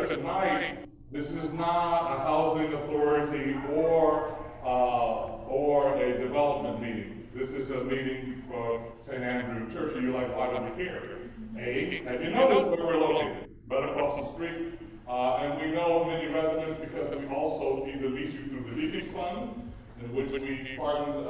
clear tonight, this is not a housing authority or a development meeting. This is a meeting for St. Andrew Church. And you're like, why are we here? Have you noticed where we're located? Right across the street. And we know many residents because we also either meet you through the Deacons Fund, in which we fund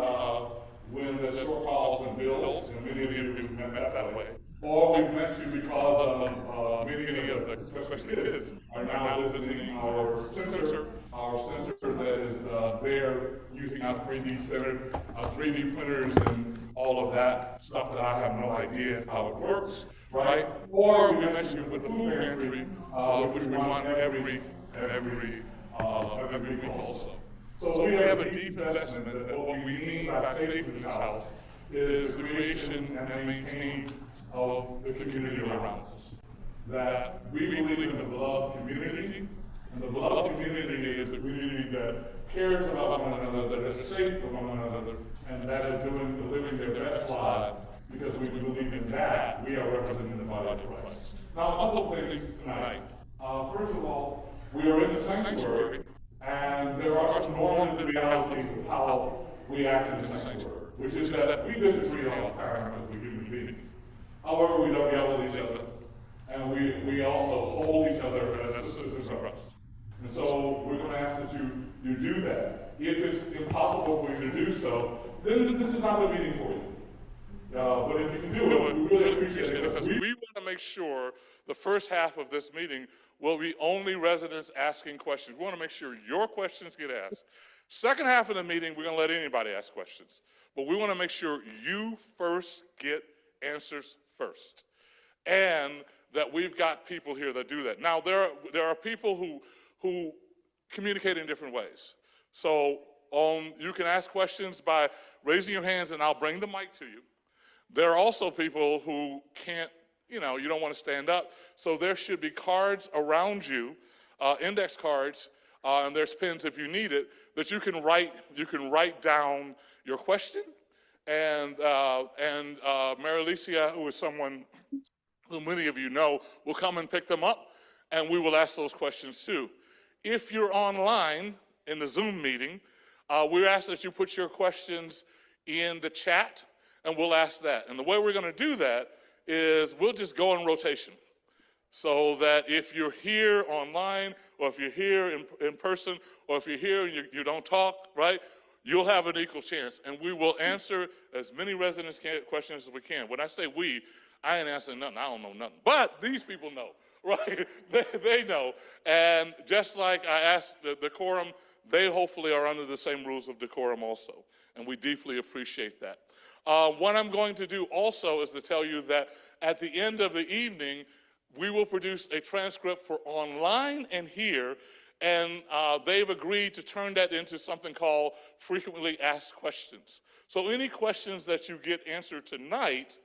when there's shortfalls in bills, and many of you have met that way. Or we've met you because of many of the especially kids are now visiting our center that is there using our 3D center, our 3D printers and all of that stuff that I have no idea how it works, right? Or we met you with the food pantry, which we run every week also. So we have a deep investment that what we mean by faith in this house is the creation and maintain of the community around us. That we believe in the beloved community, and the beloved community is a community that cares about one another, that is safe for one another, and that is living their best lives, because we believe in that. We are representing the body of Christ. Now, a couple of things tonight. First of all, we are in the sanctuary, and there are some normative realities of how we act in the sanctuary, which is that we disagree all the time as we human beings. However, we don't yell at each other, and we also hold each other as sisters and brothers. And so we're going to ask that you do that. If it's impossible for you to do so, then this is not a meeting for you. But if you can do it, we really appreciate it. Because we want to make sure the first half of this meeting will be only residents asking questions. We want to make sure your questions get asked. Second half of the meeting, we're going to let anybody ask questions. But we want to make sure you first get answers first. And that we've got people here that do that. Now, there are people who communicate in different ways. So you can ask questions by raising your hands and I'll bring the mic to you. There are also people who can't, you don't want to stand up. So there should be cards around you, index cards, and there's pens if you need it, that you can write down your question. And Mary Alicia, who is someone who many of you know, will come and pick them up, and we will ask those questions too. If you're online in the Zoom meeting, we ask that you put your questions in the chat, and we'll ask that. And the way we're going to do that is we'll just go in rotation. So that if you're here online, or if you're here in person, or if you're here and you don't talk, right, you'll have an equal chance. And we will answer as many residents' questions as we can. When I say we, I ain't answering nothing. I don't know nothing. But these people know, right? They know. And just like I asked the decorum, they hopefully are under the same rules of decorum also. And we deeply appreciate that. What I'm going to do also is to tell you that at the end of the evening, we will produce a transcript for online and here, and they've agreed to turn that into something called frequently asked questions. So any questions that you get answered tonight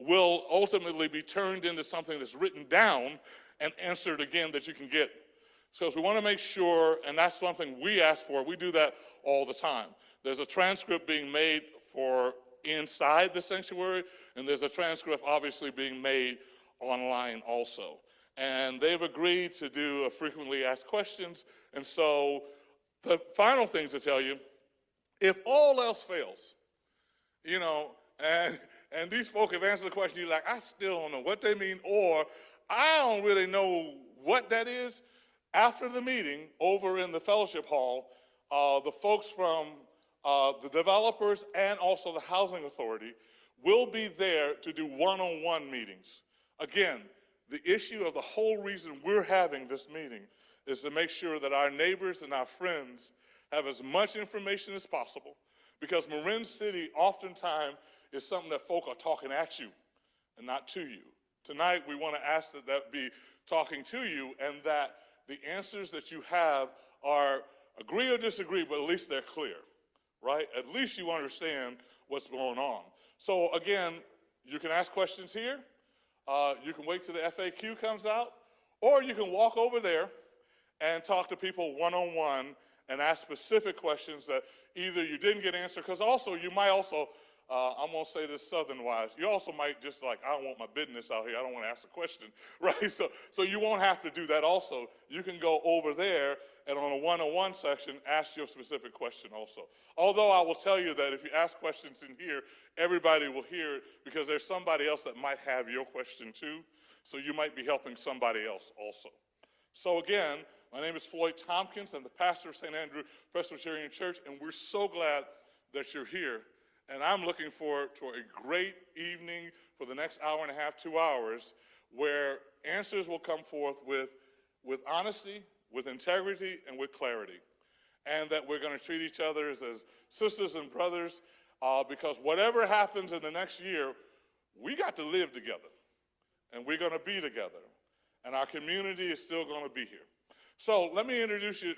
will ultimately be turned into something that's written down and answered again that you can get. So we want to make sure, and that's something we ask for, we do that all the time. There's a transcript being made for inside the sanctuary, and there's a transcript obviously being made online also. And they've agreed to do a frequently asked questions. And so the final thing to tell you, if all else fails, and these folk have answered the question, you're like, I still don't know what they mean, or I don't really know what that is. After the meeting, over in the fellowship hall, the folks from the developers and also the housing authority will be there to do one-on-one meetings. Again, the issue of the whole reason we're having this meeting is to make sure that our neighbors and our friends have as much information as possible, because Marin City oftentimes is something that folk are talking at you and not to you. Tonight, we want to ask that be talking to you, and that the answers that you have are agree or disagree, but at least they're clear, right? At least you understand what's going on. So again, you can ask questions here. You can wait till the FAQ comes out, or you can walk over there and talk to people one-on-one and ask specific questions that either you didn't get answered, because also you might also I'm going to say this Southern-wise. You also might just like, I don't want my business out here. I don't want to ask a question, right? So you won't have to do that also. You can go over there and on a one-on-one section, ask your specific question also. Although I will tell you that if you ask questions in here, everybody will hear it because there's somebody else that might have your question too. So you might be helping somebody else also. So again, my name is Floyd Tompkins. I'm the pastor of St. Andrew Presbyterian Church, and we're so glad that you're here. And I'm looking forward to a great evening for the next hour and a half, 2 hours, where answers will come forth with honesty, with integrity, and with clarity. And that we're going to treat each other as sisters and brothers, because whatever happens in the next year, we got to live together. And we're going to be together. And our community is still going to be here. So let me introduce you.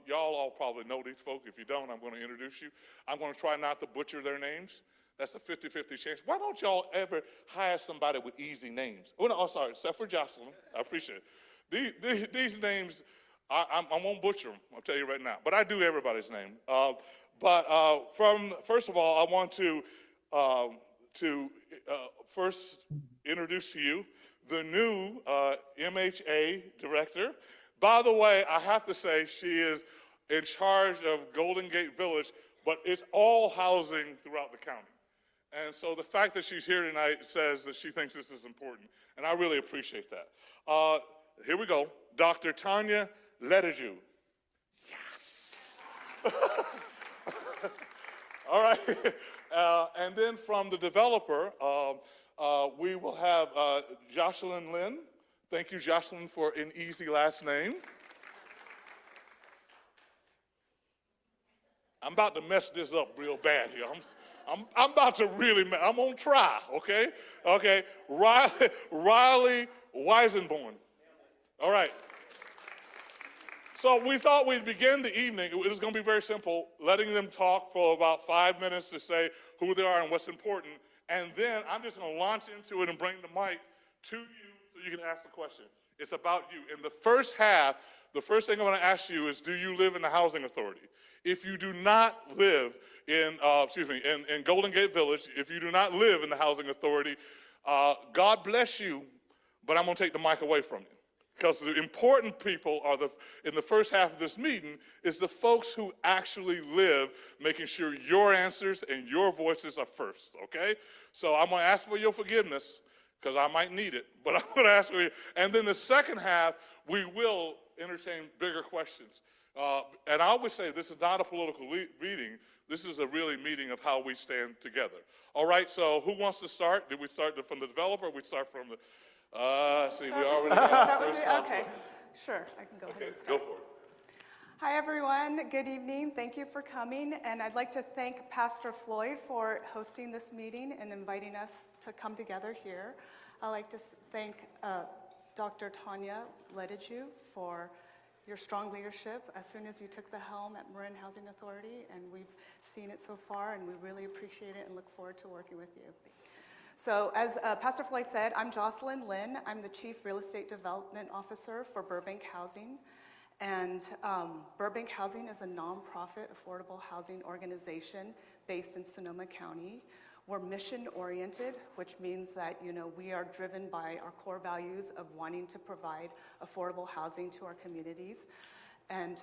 Y'all all probably know these folk. If you don't, I'm going to introduce you. I'm going to try not to butcher their names. That's a 50-50 chance. Why don't y'all ever hire somebody with easy names? Oh, no, I'm sorry, except for Jocelyn. I appreciate it. These names, I won't butcher them, I'll tell you right now. But I do everybody's name. First of all, I want to first introduce to you the new MHA director. By the way, I have to say she is in charge of Golden Gate Village, but it's all housing throughout the county. And so the fact that she's here tonight says that she thinks this is important, and I really appreciate that. Here we go, Dr. Tanya Letiju. Yes! All right, and then from the developer, we will have Jocelyn Lynn. Thank you, Jocelyn, for an easy last name. I'm about to mess this up real bad here. I'm about to really, I'm gonna try, okay? Okay, Riley Weisenborn. All right. So we thought we'd begin the evening. It was gonna be very simple, letting them talk for about 5 minutes to say who they are and what's important. And then I'm just gonna launch into it and bring the mic to you so you can ask the question. It's about you. In the first half, the first thing I'm going to ask you is, do you live in the housing authority? If you do not live in Golden Gate Village, if you do not live in the housing authority, God bless you, but I'm going to take the mic away from you. Because the important people are in the first half of this meeting is the folks who actually live, making sure your answers and your voices are first, okay? So I'm going to ask for your forgiveness, because I might need it, but I'm going to ask for you. And then the second half, we will entertain bigger questions. And I always say this is not a political meeting. This is a really meeting of how we stand together. All right, so who wants to start? Did we start from the developer or we start from the... we already got the first conflict. Okay, sure, I can go ahead and start. Go for it. Hi, everyone. Good evening. Thank you for coming. And I'd like to thank Pastor Floyd for hosting this meeting and inviting us to come together here. I'd like to thank Dr. Tanya Letiju for your strong leadership as soon as you took the helm at Marin Housing Authority. And we've seen it so far, and we really appreciate it and look forward to working with you. So as Pastor Floyd said, I'm Jocelyn Lynn. I'm the Chief Real Estate Development Officer for Burbank Housing. And Burbank Housing is a nonprofit affordable housing organization based in Sonoma County. We're mission-oriented, which means that, we are driven by our core values of wanting to provide affordable housing to our communities. And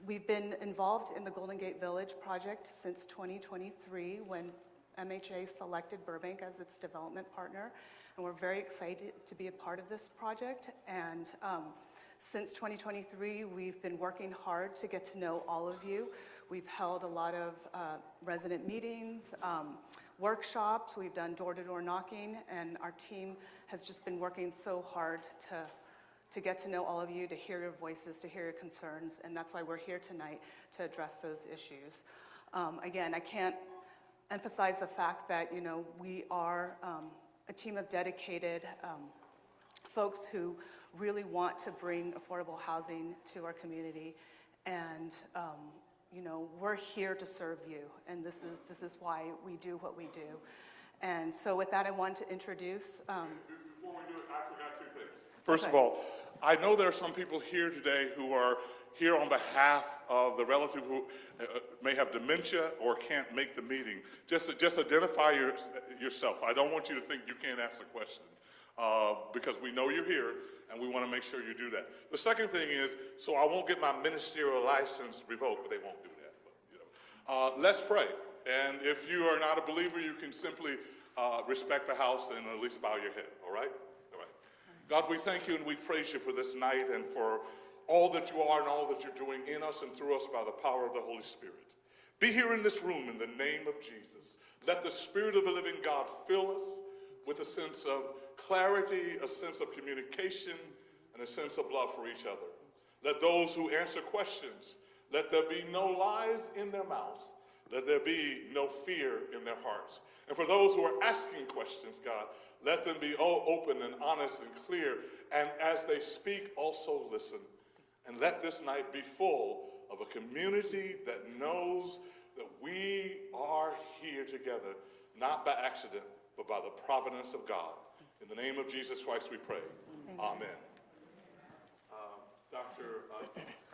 we've been involved in the Golden Gate Village project since 2023 when MHA selected Burbank as its development partner. And we're very excited to be a part of this project. And since 2023, we've been working hard to get to know all of you. We've held a lot of resident meetings, workshops. We've done door-to-door knocking, and our team has just been working so hard to get to know all of you, to hear your voices, to hear your concerns, and that's why we're here tonight to address those issues. Again, I can't emphasize the fact that, we are a team of dedicated folks who really want to bring affordable housing to our community, and we're here to serve you, and this is why we do what we do. And so with that, I want to introduce... Before we do it, I forgot two things. First of all, I know there are some people here today who are here on behalf of the relative who may have dementia or can't make the meeting. Just identify yourself. I don't want you to think you can't ask a question because we know you're here and we want to make sure you do that. The second thing is, so I won't get my ministerial license revoked, but they won't do that. But, you know. Let's pray. And if you are not a believer, you can simply respect the house and at least bow your head, all right? All right. God, we thank you and we praise you for this night and for all that you are and all that you're doing in us and through us by the power of the Holy Spirit. Be here in this room in the name of Jesus. Let the Spirit of the living God fill us with a sense of clarity, a sense of communication, and a sense of love for each other. Let those who answer questions, let there be no lies in their mouths. Let there be no fear in their hearts. And for those who are asking questions, God, let them be open and honest and clear. And as they speak, also listen. And let this night be full of a community that knows that we are here together, not by accident, but by the providence of God. In the name of Jesus Christ we pray. Amen. Dr.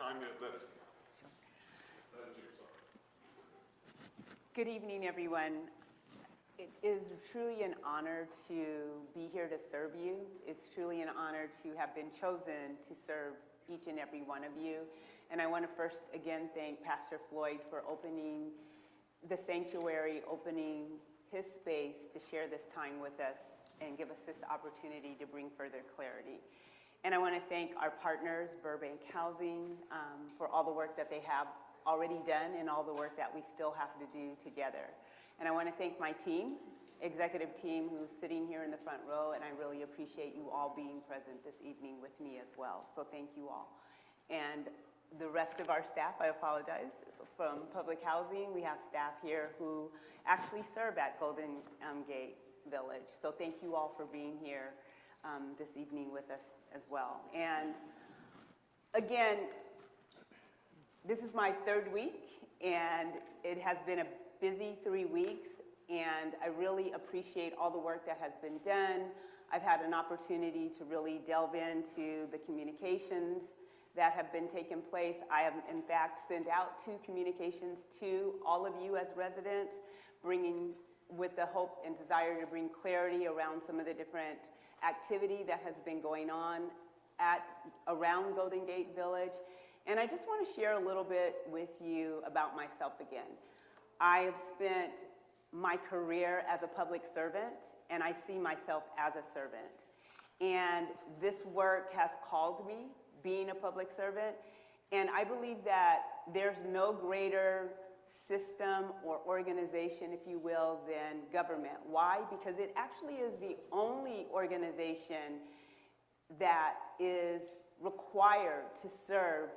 Tanya Lettis. Good evening, everyone. It is truly an honor to be here to serve you. It's truly an honor to have been chosen to serve each and every one of you. And I want to first again thank Pastor Floyd for opening the sanctuary, opening his space to share this time with us and give us this opportunity to bring further clarity. And I want to thank our partners, Burbank Housing, for all the work that they have already done and all the work that we still have to do together. And I want to thank my team, executive team, who's sitting here in the front row, and I really appreciate you all being present this evening with me as well. So thank you all. And the rest of our staff, I apologize, from Public Housing, we have staff here who actually serve at Golden Gate Village. So thank you all for being here this evening with us as well. And again, this is my third week, and it has been a busy 3 weeks, and I really appreciate all the work that has been done. I've had an opportunity to really delve into the communications that have been taking place. I have, in fact, sent out 2 communications to all of you as residents, bringing with the hope and desire to bring clarity around some of the different activity that has been going on around Golden Gate Village. And I just want to share a little bit with you about myself again. I have spent my career as a public servant, and I see myself as a servant. And this work has called me, being a public servant, and I believe that there's no greater system or organization, if you will, than government. Why? Because it actually is the only organization that is required to serve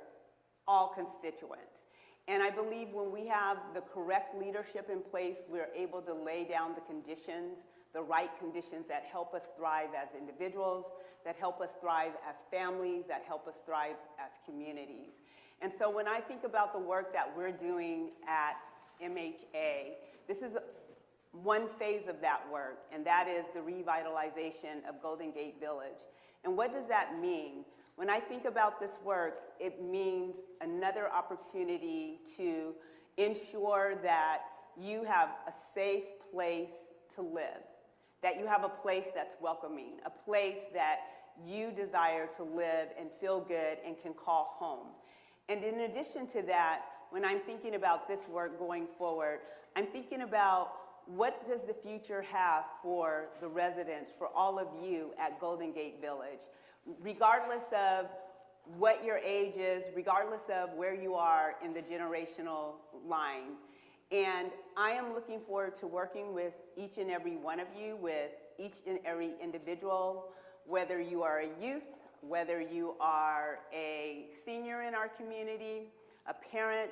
all constituents. And I believe when we have the correct leadership in place, we're able to lay down the conditions, the right conditions that help us thrive as individuals, that help us thrive as families, that help us thrive as communities. And so when I think about the work that we're doing at MHA, this is one phase of that work, and that is the revitalization of Golden Gate Village. And what does that mean? When I think about this work, it means another opportunity to ensure that you have a safe place to live, that you have a place that's welcoming, a place that you desire to live and feel good and can call home. And in addition to that, when I'm thinking about this work going forward, I'm thinking about what does the future have for the residents, for all of you at Golden Gate Village, regardless of what your age is, regardless of where you are in the generational line. And I am looking forward to working with each and every one of you, with each and every individual, whether you are a youth, whether you are a senior in our community, a parent,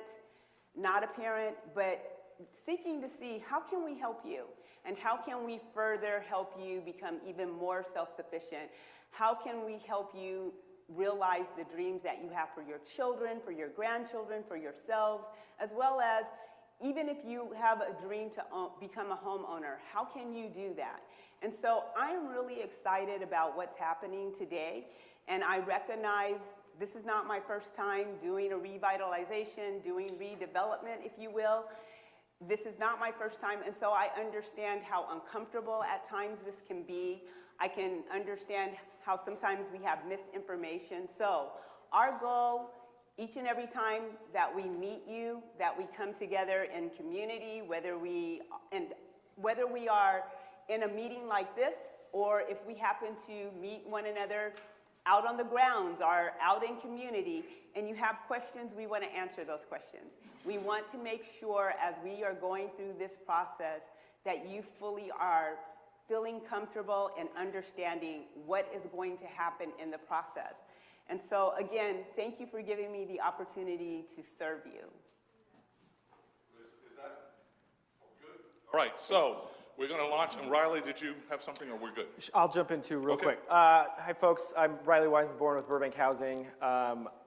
not a parent, but seeking to see how can we help you and how can we further help you become even more self-sufficient. How can we help you realize the dreams that you have for your children, for your grandchildren, for yourselves, as well as even if you have a dream to become a homeowner, how can you do that? And so I am really excited about what's happening today, and I recognize this is not my first time doing a revitalization, doing redevelopment, if you will. This is not my first time, and so I understand how uncomfortable at times this can be. I can understand how sometimes we have misinformation. So our goal, each and every time that we meet you, that we come together in community, whether we are in a meeting like this, or if we happen to meet one another out on the grounds or out in community, and you have questions, we want to answer those questions. We want to make sure as we are going through this process that you fully are feeling comfortable and understanding what is going to happen in the process. And so again, thank you for giving me the opportunity to serve you. Is that good? All right, so we're going to launch, and Riley, did you have something, or we're good? I'll jump in too real quick. Hi folks, I'm Riley Weisenborn with Burbank Housing.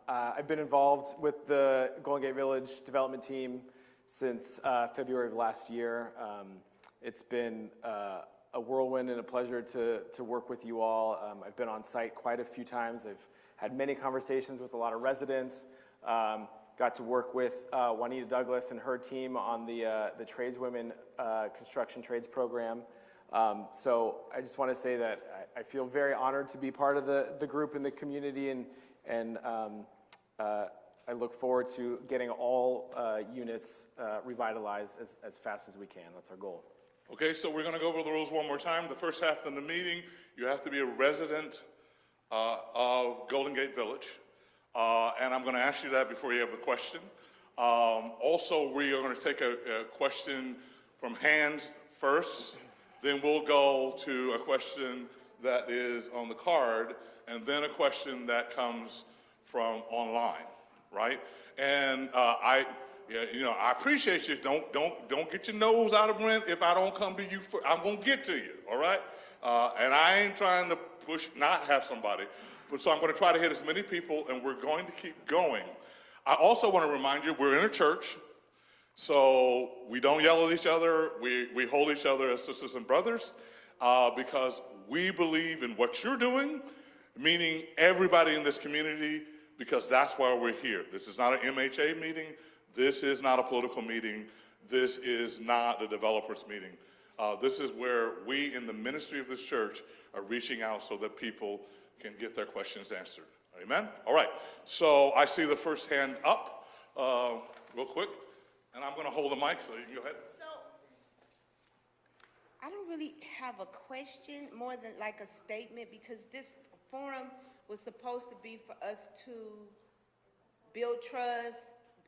I've been involved with the Golden Gate Village development team since February of last year. It's been a whirlwind and a pleasure to work with you all. I've been on site quite a few times. I've had many conversations with a lot of residents. Got to work with Juanita Douglas and her team on the tradeswomen construction trades program. So I just want to say that I feel very honored to be part of the group in the community, and I look forward to getting all units revitalized as fast as we can. That's our goal. Okay, so we're going to go over the rules one more time. The first half of the meeting, you have to be a resident of Golden Gate Village. And I'm going to ask you that before you have the question. Also, we are going to take a question from hands first. Then we'll go to a question that is on the card, and then a question that comes from online, right? And I appreciate you. Don't get your nose out of rent if I don't come to you first. I'm going to get to you, all right? And I ain't trying to not have somebody. But so I'm going to try to hit as many people, and we're going to keep going. I also want to remind you, we're in a church, so we don't yell at each other. We hold each other as sisters and brothers because we believe in what you're doing, meaning everybody in this community, because that's why we're here. This is not an MHA meeting. This is not a political meeting. This is not a developers meeting. This is where we in the ministry of this church are reaching out so that people can get their questions answered. Amen? All right. So I see the first hand up real quick, and I'm going to hold the mic so you can go ahead. So I don't really have a question more than like a statement, because this forum was supposed to be for us to build trust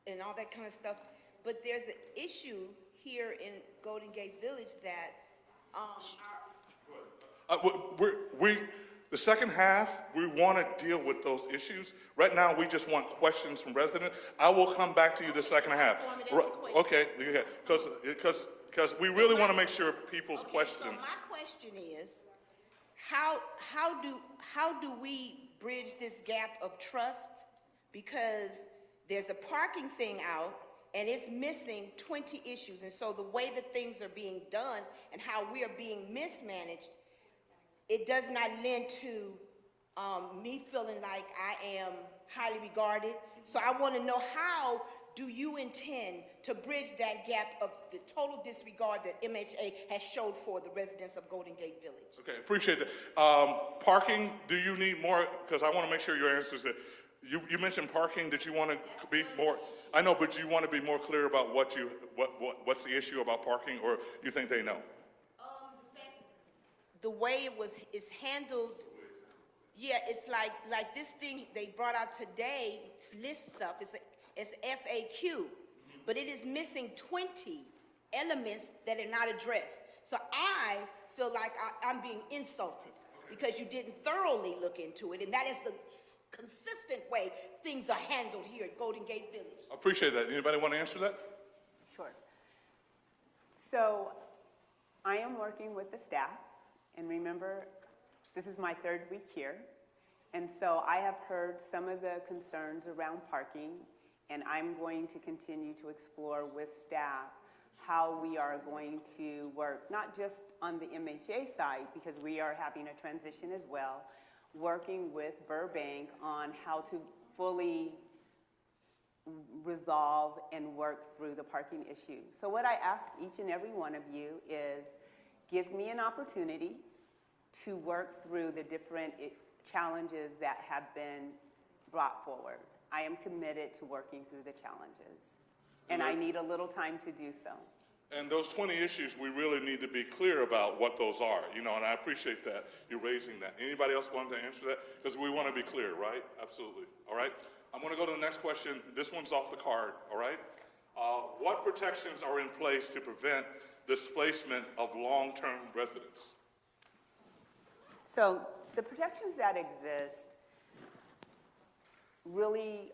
and all that kind of stuff. But there's an issue here in Golden Gate Village that the second half, we want to deal with those issues. Right now, we just want questions from residents. I will come back to you the second half. Okay, because we really want to make sure people's questions. So my question is, how do we bridge this gap of trust? Because there's a parking thing out, and it's missing 20 issues. And so the way that things are being done and how we are being mismanaged, it does not lend to me feeling like I am highly regarded. So I want to know, how do you intend to bridge that gap of the total disregard that MHA has showed for the residents of Golden Gate Village? Okay, appreciate that. Parking, do you need more? Because I want to make sure your answer is that you mentioned parking. Did you want to be more? I know, but you want to be more clear about what's the issue about parking, or you think they know? The way is handled, yeah, it's like this thing they brought out today, list stuff, it's FAQ, but it is missing 20 elements that are not addressed. So I feel like I'm being insulted because you didn't thoroughly look into it, and that is the consistent way things are handled here at Golden Gate Village. I appreciate that. Anybody want to answer that? Sure. So I am working with the staff. And remember, this is my third week here, and so I have heard some of the concerns around parking, and I'm going to continue to explore with staff how we are going to work, not just on the MHA side, because we are having a transition as well, working with Burbank on how to fully resolve and work through the parking issue. So what I ask each and every one of you is give me an opportunity to work through the different challenges that have been brought forward. I am committed to working through the challenges, and I need a little time to do so. And those 20 issues, we really need to be clear about what those are, and I appreciate that, you raising that. Anybody else want to answer that? Because we want to be clear, right? Absolutely, all right? I'm going to go to the next question. This one's off the card, all right? What protections are in place to prevent displacement of long-term residents? So the protections that exist really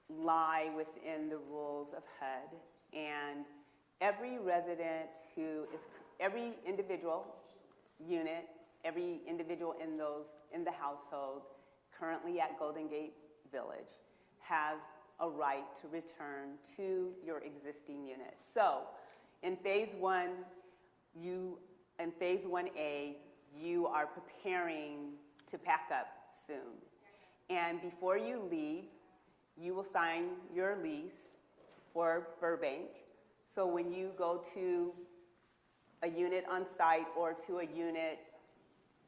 lie within the rules of HUD, and every resident every individual unit, every individual in the household currently at Golden Gate Village has a right to return to your existing unit. So in phase 1A, you are preparing to pack up soon. And before you leave, you will sign your lease for Burbank. So when you go to a unit on site or to a unit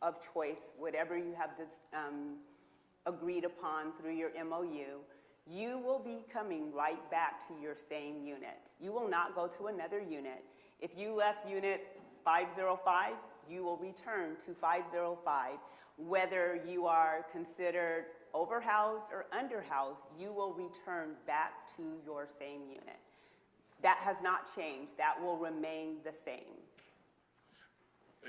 of choice, whatever you have agreed upon through your MOU, you will be coming right back to your same unit. You will not go to another unit. If you left unit 505, you will return to 505. Whether you are considered overhoused or underhoused, you will return back to your same unit. That has not changed. That will remain the same.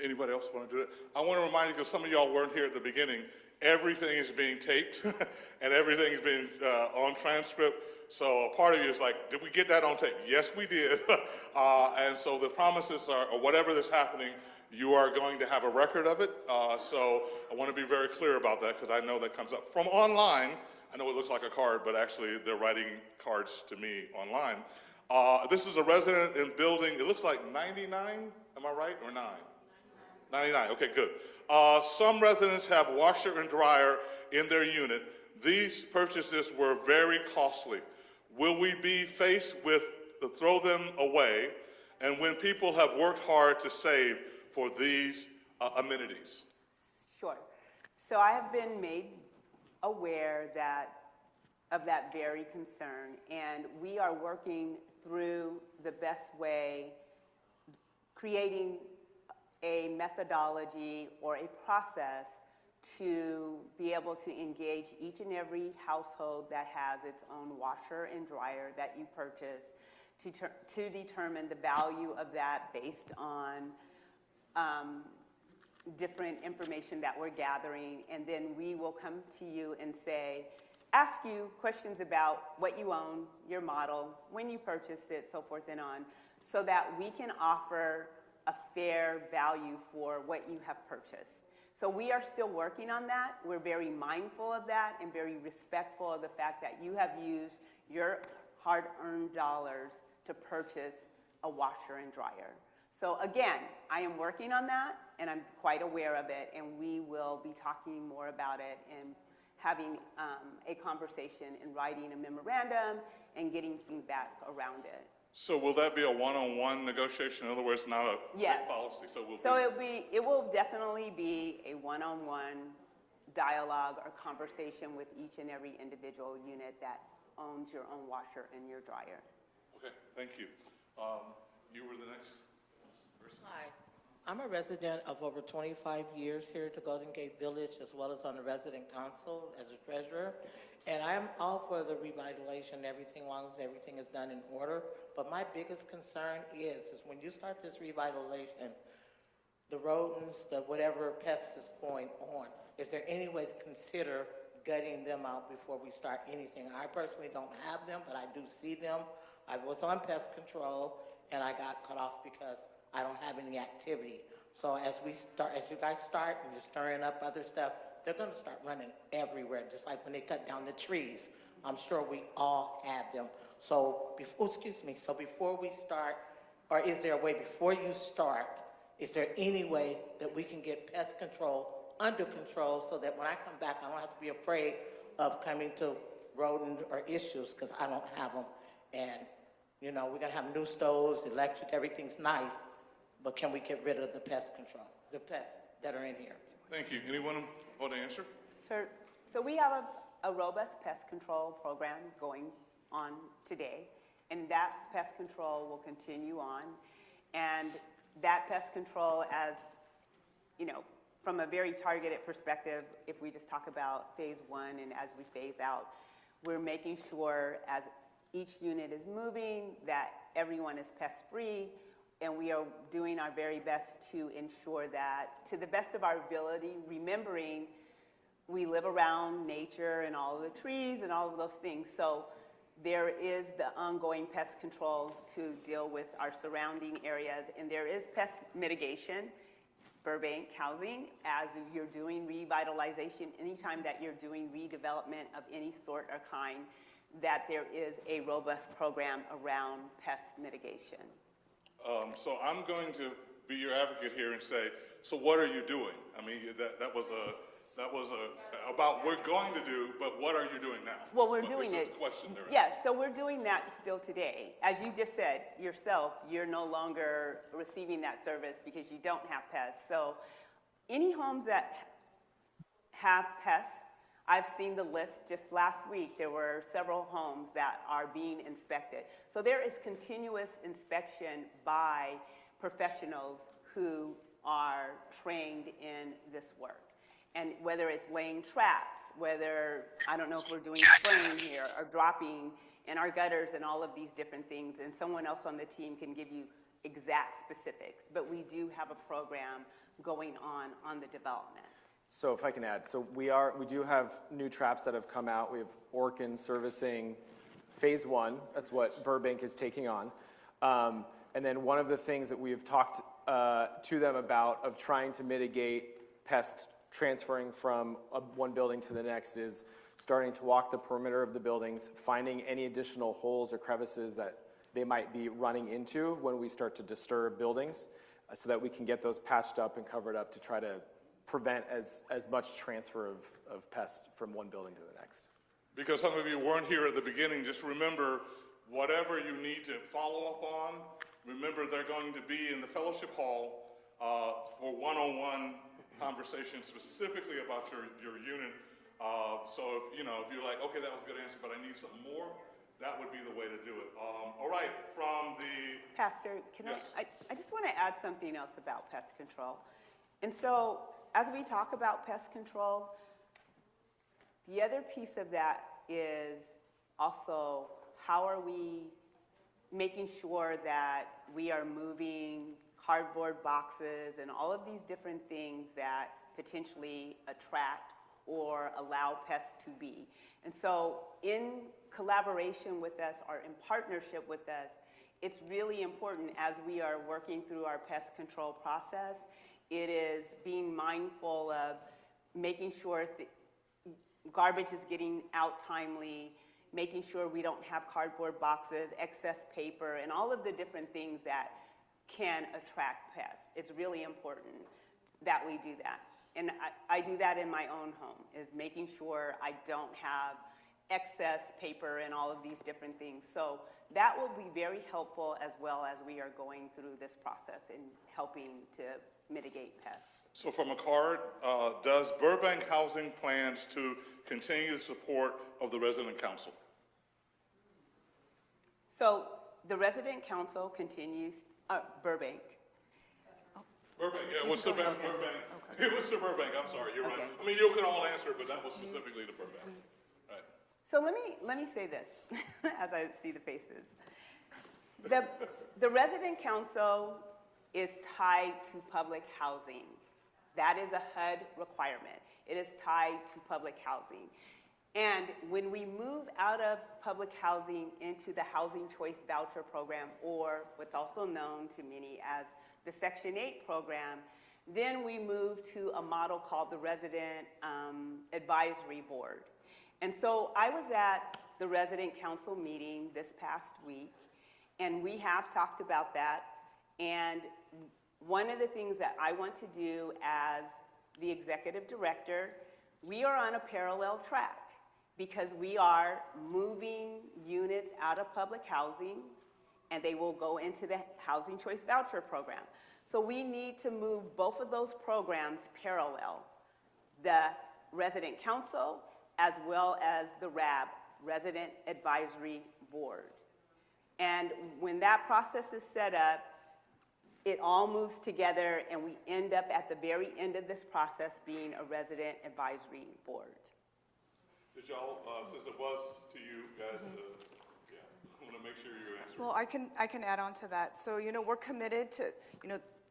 Anybody else want to do it? I want to remind you, because some of y'all weren't here at the beginning, everything is being taped and everything is being on transcript. So a part of you is like, did we get that on tape? Yes, we did. And so the promises are, or whatever is happening, you are going to have a record of it. So I want to be very clear about that, because I know that comes up from online. I know it looks like a card, but actually they're writing cards to me online. This is a resident in building, it looks like 99, am I right, or 9? 99, okay, good. Some residents have washer and dryer in their unit. These purchases were very costly. Will we be faced with to throw them away, and when people have worked hard to save for these amenities? Sure. So I have been made aware of that very concern, and we are working through the best way, creating a methodology or a process to be able to engage each and every household that has its own washer and dryer that you purchase to determine the value of that based on different information that we're gathering. And then we will come to you and ask you questions about what you own, your model, when you purchased it, so forth and on, so that we can offer a fair value for what you have purchased. So we are still working on that. We're very mindful of that and very respectful of the fact that you have used your hard-earned dollars to purchase a washer and dryer. So again, I am working on that, and I'm quite aware of it, and we will be talking more about it and having a conversation and writing a memorandum and getting feedback around it. So will that be a one-on-one negotiation? In other words, not a policy? It will definitely be a one-on-one dialogue or conversation with each and every individual unit that owns your own washer and your dryer. Okay, thank you. You were the next person. Hi, I'm a resident of over 25 years here at the Golden Gate Village, as well as on the resident council as a treasurer. And I'm all for the revitalization and everything, as long as everything is done in order. But my biggest concern is when you start this revitalization, the rodents, the whatever pest is going on, is there any way to consider gutting them out before we start anything? I personally don't have them, but I do see them. I was on pest control, and I got cut off because I don't have any activity. So as you guys start and you're stirring up other stuff, they're going to start running everywhere, just like when they cut down the trees. I'm sure we all have them. So, so before we start, or is there a way before you start, is there any way that we can get pest control under control so that when I come back, I don't have to be afraid of coming to rodent or issues, because I don't have them. And, you know, we're gonna have new stoves, electric, everything's nice, but can we get rid of the pest control, the pests that are in here? Thank you. Anyone want to answer? Sure. So we have a robust pest control program going on today, and that pest control will continue on. And that pest control, as you know, from a very targeted perspective, if we just talk about phase one and as we phase out, we're making sure as each unit is moving that everyone is pest free, and we are doing our very best to ensure that, to the best of our ability, remembering we live around nature and all of the trees and all of those things. So there is the ongoing pest control to deal with our surrounding areas, and there is pest mitigation. Burbank Housing, as you're doing revitalization, anytime that you're doing redevelopment of any sort or kind, that there is a robust program around pest mitigation. So I'm going to be your advocate here and say, so what are you doing? I mean, that was about we're going to do, but what are you doing now? Well, we're doing it. Question there. Yes, so we're doing that still today. As you just said yourself, you're no longer receiving that service because you don't have pests. So any homes that have pests, I've seen the list just last week. There were several homes that are being inspected. So there is continuous inspection by professionals who are trained in this work. And whether it's laying traps, whether, I don't know if we're doing spraying here or dropping in our gutters and all of these different things, and someone else on the team can give you exact specifics. But we do have a program going on the development. So if I can add, so we do have new traps that have come out. We have Orkin servicing phase one. That's what Burbank is taking on. And then one of the things that we have talked to them about of trying to mitigate pest transferring from one building to the next is starting to walk the perimeter of the buildings, finding any additional holes or crevices that they might be running into when we start to disturb buildings, so that we can get those patched up and covered up to try to prevent as much transfer of pests from one building to the next. Because some of you weren't here at the beginning, just remember, whatever you need to follow up on, remember they're going to be in the fellowship hall for one-on-one conversation specifically about your unit. So if you're like, okay, that was a good answer, but I need something more, that would be the way to do it. All right, from the... Pastor, can yes. I just want to add something else about pest control. And so as we talk about pest control, the other piece of that is also how are we making sure that we are moving cardboard boxes and all of these different things that potentially attract or allow pests to be. And so in collaboration with us or in partnership with us, it's really important as we are working through our pest control process, it is being mindful of making sure that garbage is getting out timely, making sure we don't have cardboard boxes, excess paper, and all of the different things that can attract pests. It's really important that we do that. And I do that in my own home, is making sure I don't have excess paper and all of these different things. So that will be very helpful as well as we are going through this process in helping to mitigate pests. So from a card, does Burbank Housing plans to continue the support of the resident council? So the resident council continues, Burbank. Burbank, yeah, it was Burbank. Okay. It was Burbank, I'm sorry, you're right. Okay. I mean, you can all answer it, but that was specifically to Burbank. Right. So let me say this as I see the faces. The resident council is tied to public housing. That is a HUD requirement. It is tied to public housing. And when we move out of public housing into the Housing Choice Voucher Program, or what's also known to many as the Section 8 program, then we move to a model called the Resident Advisory Board. And so I was at the Resident Council meeting this past week, and we have talked about that. And one of the things that I want to do as the executive director, we are on a parallel track. because we are moving units out of public housing, and they will go into the Housing Choice Voucher Program. So we need to move both of those programs parallel, the Resident Council as well as the RAB, Resident Advisory Board. And when that process is set up, it all moves together, and we end up at the very end of this process being a Resident Advisory Board. Did y'all, since it was to you guys, yeah, I want to make sure you answer. Well, I can add on to that. So, we're committed to,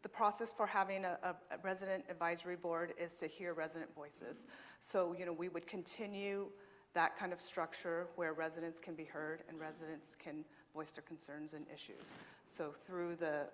the process for having a resident advisory board is to hear resident voices. So, we would continue that kind of structure where residents can be heard and residents can voice their concerns and issues. So through the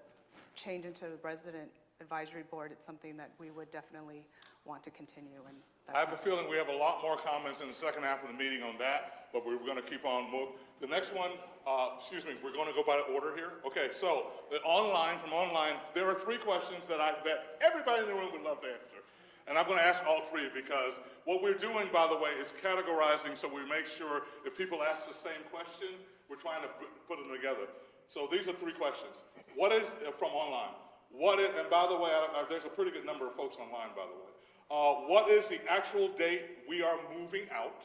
change into the resident advisory board, it's something that we would definitely want to continue. And I have a feeling we have a lot more comments in the second half of the meeting on that, but we're going to keep on moving. The next one, we're going to go by order here. Okay, so from online, there are 3 questions that I bet everybody in the room would love to answer. And I'm going to ask all 3 because what we're doing, by the way, is categorizing so we make sure if people ask the same question, we're trying to put them together. So these are 3 questions. What is, from online, and by the way, there's a pretty good number of folks online, by the way. What is the actual date we are moving out?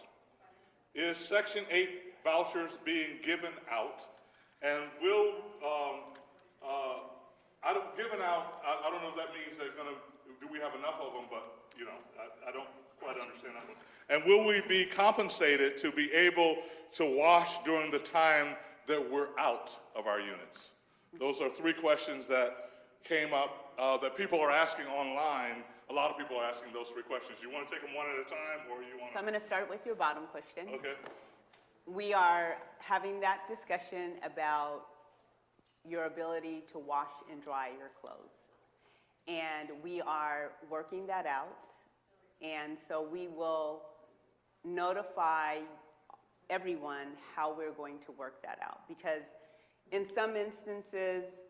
Is Section 8 vouchers being given out? And I don't know if that means they're going to, do we have enough of them, but, I don't quite understand that one. And will we be compensated to be able to wash during the time that we're out of our units? Those are 3 questions that came up that people are asking online. A lot of people are asking those 3 questions. You want to take them one at a time, or you want to? So I'm going to start with your bottom question. Okay. We are having that discussion about your ability to wash and dry your clothes. And we are working that out. And so we will notify everyone how we're going to work that out. Because in some instances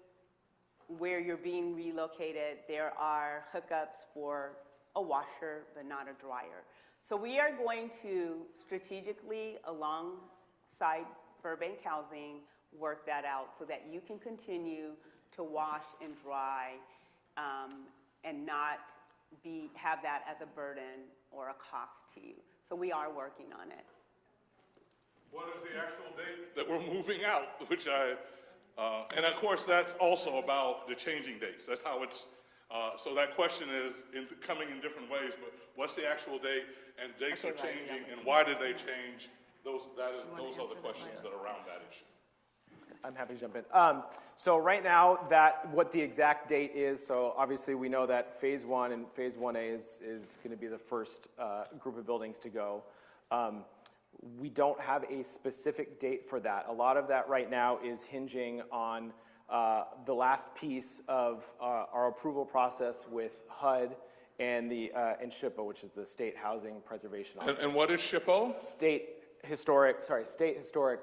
where you're being relocated, there are hookups for a washer but not a dryer. So we are going to strategically, alongside Burbank Housing, work that out so that you can continue to wash and dry and not have that as a burden or a cost to you. So we are working on it. What is the actual date that we're moving out? And of course, that's also about the changing dates. That's how it's, so that question is coming in different ways, but what's the actual date? And dates are changing, and why did they change? Those are the questions that are around that issue. I'm happy to jump in. So right now, what the exact date is, so obviously we know that Phase 1 and Phase 1A is going to be the first group of buildings to go. We don't have a specific date for that. A lot of that right now is hinging on the last piece of our approval process with HUD and SHPO, which is the State Housing Preservation Office. And what is SHPO? State Historic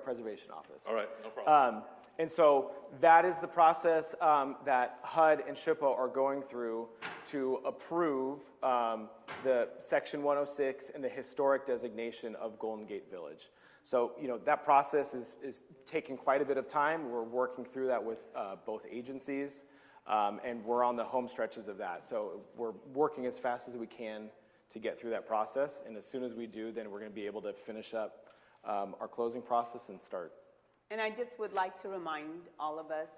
Preservation Office. All right, no problem. And so that is the process that HUD and SHPO are going through to approve the Section 106 and the historic designation of Golden Gate Village. So, that process is taking quite a bit of time. We're working through that with both agencies, and we're on the home stretches of that. So we're working as fast as we can to get through that process, and as soon as we do, then we're going to be able to finish up our closing process and start. And I just would like to remind all of us,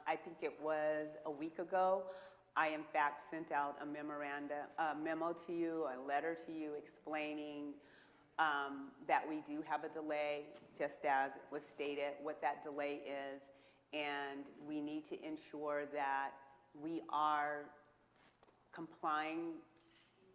I think it was a week ago, I in fact sent out a memo to you, a letter to you explaining that we do have a delay, just as was stated, what that delay is, and we need to ensure that we are complying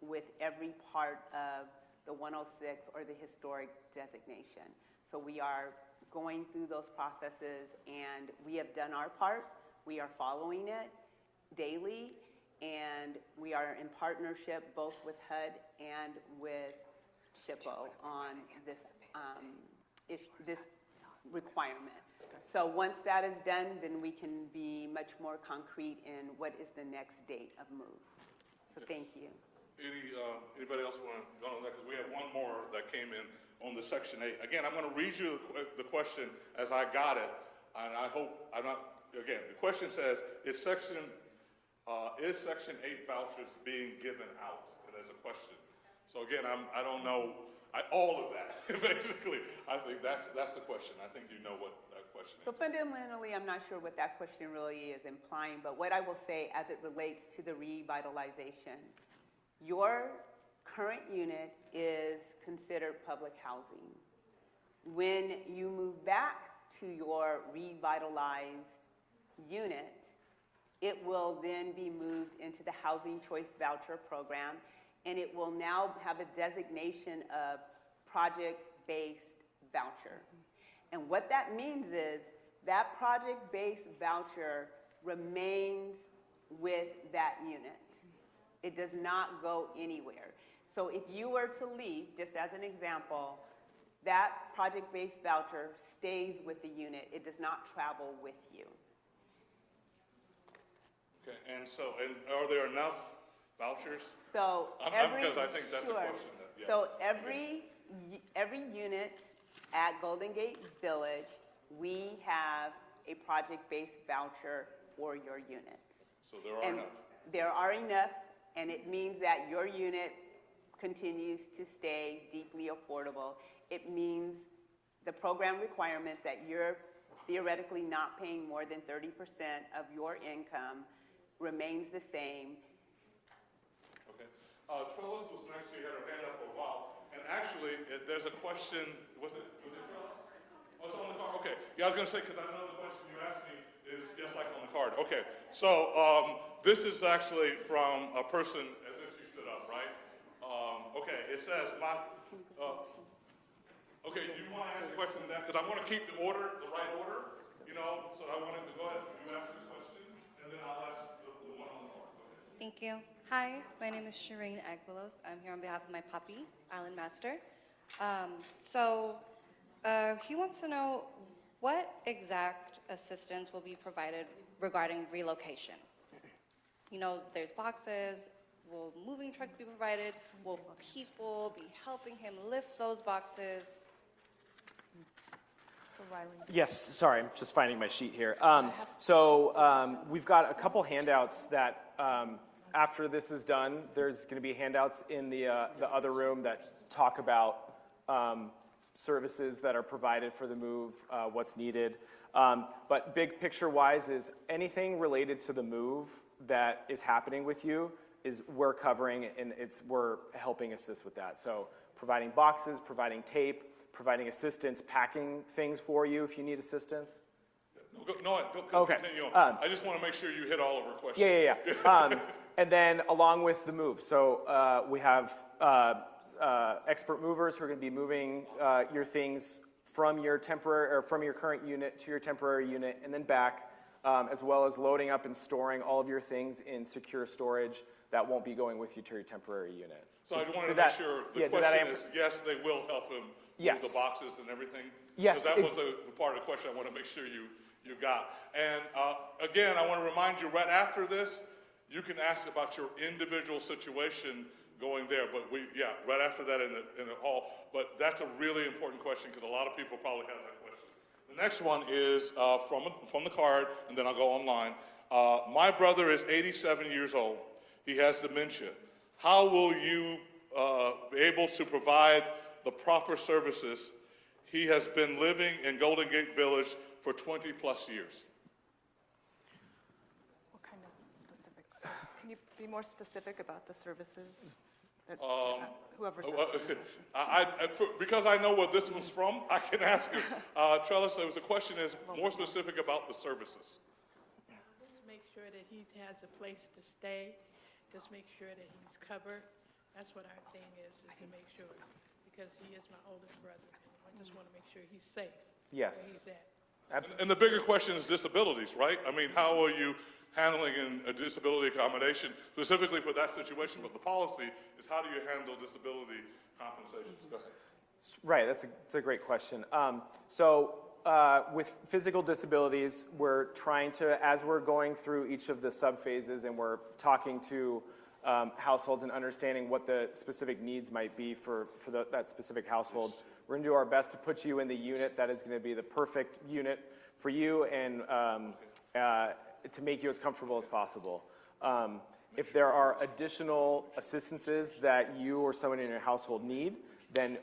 with every part of the 106 or the historic designation. So we are going through those processes, and we have done our part. We are following it daily, and we are in partnership both with HUD and with SHPO on this requirement. So once that is done, then we can be much more concrete in what is the next date of move. So thank you. Anybody else want to go on that? Because we have one more that came in on the Section 8. Again, I'm going to read you the question as I got it, and I hope I'm not, again, the question says, is Section 8 vouchers being given out? And there's a question. So again, I don't know all of that, basically. I think that's the question. I think you know what that question So fundamentally, I'm not sure what that question really is implying, but what I will say as it relates to the revitalization, your current unit is considered public housing. When you move back to your revitalized unit, it will then be moved into the Housing Choice Voucher Program, and it will now have a designation of project-based voucher. And what that means is that project-based voucher remains with that unit. It does not go anywhere. So if you were to leave, just as an example, that project-based voucher stays with the unit. It does not travel with you. Okay, and are there enough vouchers? So because I think that's a question. Yeah. So every unit at Golden Gate Village, we have a project-based voucher for your unit. So there are enough. There are enough, and it means that your unit continues to stay deeply affordable. It means the program requirements that you're theoretically not paying more than 30% of your income remains the same. Okay. Trellis was next. She had her hand up for a while. And actually, there's a question. Was it Trellis? Oh, it's on the card. Okay. Yeah, I was going to say, because I know the question you asked me is just like on the card. Okay. So this is actually from a person, as if she stood up, right? Okay. It says, okay, do you want to ask a question to that? Because I want to keep the right order, so I wanted to go ahead and you ask this question, and then I'll ask the one on the card. Thank you. Hi, my name is Shireen Agbalos. I'm here on behalf of my puppy, Alan Master. He wants to know what exact assistance will be provided regarding relocation. There's boxes. Will moving trucks be provided? Will people be helping him lift those boxes? So Riley. Yes, sorry, I'm just finding my sheet here. We've got a couple handouts that after this is done, there's going to be handouts in the other room that talk about services that are provided for the move, what's needed. But big picture wise is anything related to the move that is happening with you is we're covering, and we're helping assist with that. So providing boxes, providing tape, providing assistance, packing things for you if you need assistance. Go Okay. Continue on. I just want to make sure you hit all of her questions. Yeah. And then along with the move, so we have expert movers who are going to be moving your things from your current unit to your temporary unit and then back, as well as loading up and storing all of your things in secure storage that won't be going with you to your temporary unit. So I wanted to make sure the question is, yes, they will help him with the boxes and everything? Yes. Because that was the part of the question I want to make sure you got. And again, I want to remind you, right after this, you can ask about your individual situation going there. But right after that in the hall. But that's a really important question because a lot of people probably have that question. The next one is from the card, and then I'll go online. My brother is 87 years old. He has dementia. How will you be able to provide the proper services? He has been living in Golden Gate Village for 20 plus years. What kind of specifics? Can you be more specific about the services that whoever says because I know where this was from, I can ask you. Trellis, there was a question is more specific about the services. Just make sure that he has a place to stay. Just make sure that he's covered. That's what our thing is to make sure, because he is my oldest brother. And I just want to make sure he's safe. Yes. Where he's at. And the bigger question is disabilities, right? I mean, how are you handling a disability accommodation specifically for that situation? But the policy is how do you handle disability compensations? Go ahead. Right, that's a great question. With physical disabilities, we're trying to, as we're going through each of the sub-phases and we're talking to households and understanding what the specific needs might be for that specific household. We're going to do our best to put you in the unit that is going to be the perfect unit for you and to make you as comfortable as possible. If there are additional assistances that you or someone in your household need, then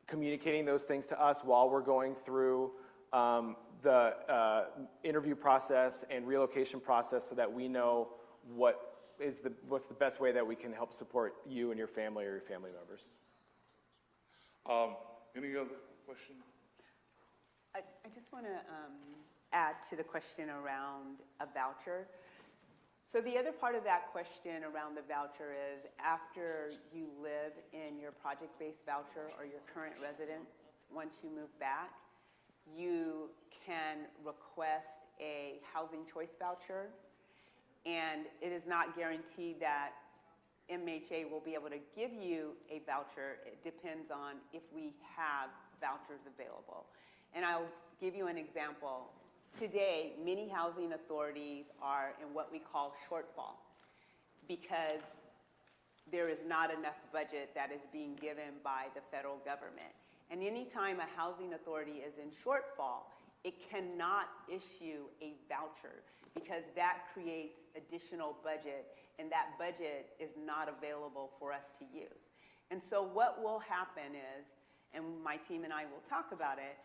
communicating those things to us while we're going through the interview process and relocation process so that we know what's the best way that we can help support you and your family or your family members. Any other question? I just want to add to the question around a voucher. So the other part of that question around the voucher is after you live in your project-based voucher or your current residence, once you move back, you can request a housing choice voucher, and it is not guaranteed that MHA will be able to give you a voucher. It depends on if we have vouchers available. And I'll give you an example. Today, many housing authorities are in what we call shortfall because there is not enough budget that is being given by the federal government. And anytime a housing authority is in shortfall, it cannot issue a voucher because that creates additional budget, and that budget is not available for us to use. And so what will happen is, and my team and I will talk about it,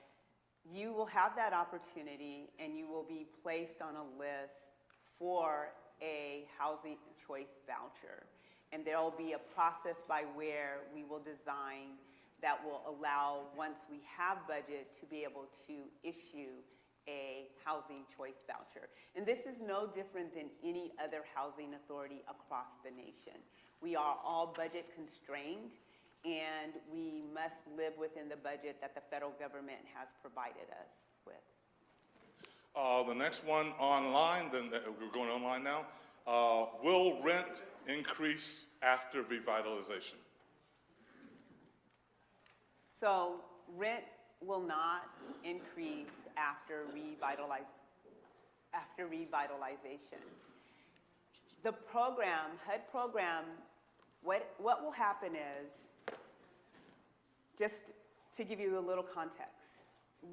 you will have that opportunity and you will be placed on a list for a housing choice voucher. And there will be a process by where we will design that will allow, once we have budget, to be able to issue a housing choice voucher. And this is no different than any other housing authority across the nation. We are all budget constrained, and we must live within the budget that the federal government has provided us with. The next one online, then we're going online now. Will rent increase after revitalization? So rent will not increase after revitalization. The program, HUD program, what will happen is, just to give you a little context,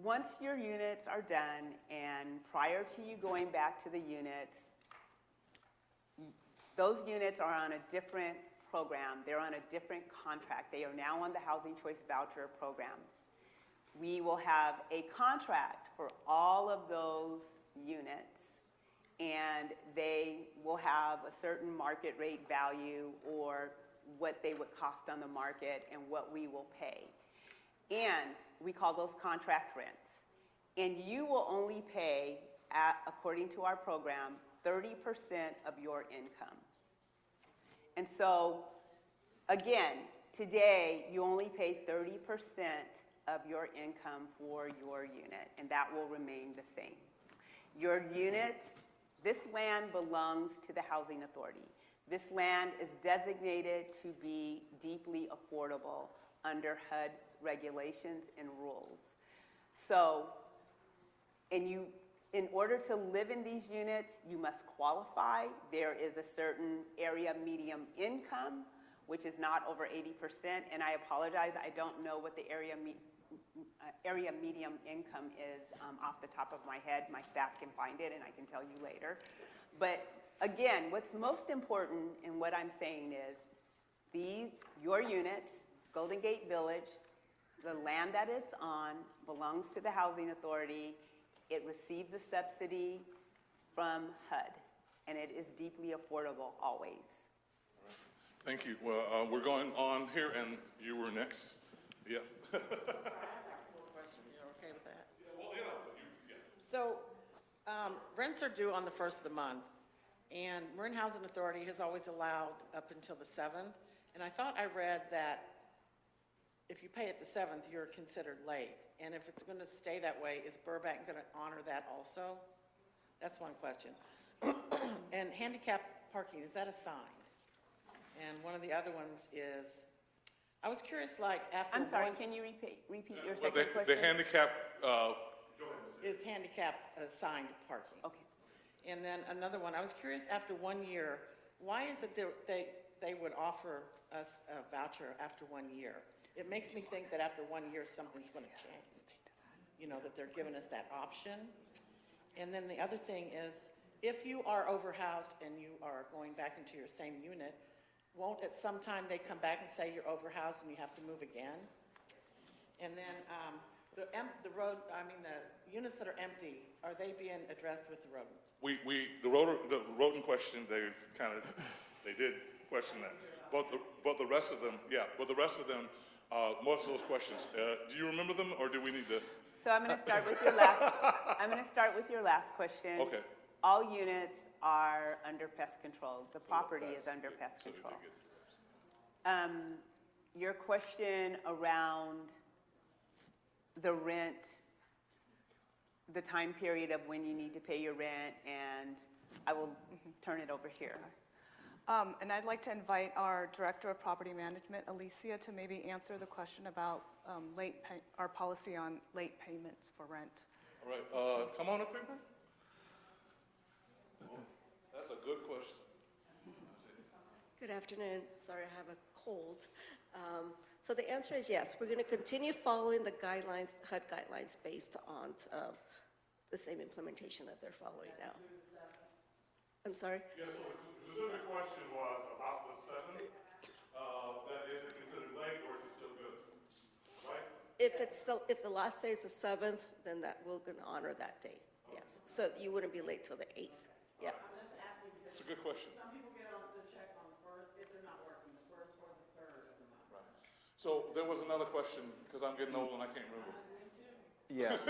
once your units are done and prior to you going back to the units, those units are on a different program. They're on a different contract. They are now on the Housing Choice Voucher program. We will have a contract for all of those units, and they will have a certain market rate value or what they would cost on the market and what we will pay. And we call those contract rents. And you will only pay, according to our program, 30% of your income. And so, again, today you only pay 30% of your income for your unit, and that will remain the same. Your units, this land belongs to the Housing Authority. This land is designated to be deeply affordable under HUD's regulations and rules. So, in order to live in these units, you must qualify. There is a certain area medium income, which is not over 80%, and I apologize, I don't know what the area medium income is off the top of my head. My staff can find it, and I can tell you later. But again, what's most important in what I'm saying is your units, Golden Gate Village, the land that it's on belongs to the Housing Authority. It receives a subsidy from HUD, and it is deeply affordable always. Thank you. Well, we're going on here, and you were next. Yeah. I have a question. You're okay with that? Yeah, well, yeah. So, rents are due on the 1st of the month, and Marin Housing Authority has always allowed up until the 7th, and I thought I read that if you pay at the 7th, you're considered late, and if it's going to stay that way, is Burbank going to honor that also? That's one question. And handicap parking, is that assigned? And one of the other ones is, I was curious, like, after I'm sorry, can you repeat your Well, second question? the handicap, is handicap assigned parking? Okay. And then another one, I was curious, after 1 year, why is it they would offer us a voucher after 1 year? It makes me think that after 1 year, something's going to change. You know, that they're giving us that option. And then the other thing is, if you are overhoused and you are going back into your same unit, won't at some time they come back and say you're overhoused and you have to move again? And then the units that are empty, are they being addressed with the rodents? The rodent question, they did question that. But the rest of them, most of those questions. Do you remember them, or do we need to? So I'm going to start with your last. I'm going to start with your last question. Okay. All units are under pest control. The property is under pest control. Your question around the rent, the time period of when you need to pay your rent, and I will turn it over here. And I'd like to invite our Director of Property Management, Alicia, to maybe answer the question about our policy on late payments for rent. All right, come on up here. That's a good question. Good afternoon. Sorry, I have a cold. So the answer is yes. We're going to continue following the guidelines, HUD guidelines, based on the same implementation that they're following now. I'm sorry? Yes, so the specific question was about the 7th. That is it considered late, or is it still good? Right? If the last day is the 7th, then we're going to honor that day. Yes. So you wouldn't be late till the 8th. Yeah. It's a good question. Some people get on the check on the 1st if they're not working, the 1st or the 3rd of the month. Right. So there was another question, because I'm getting old and I can't remember. Yeah.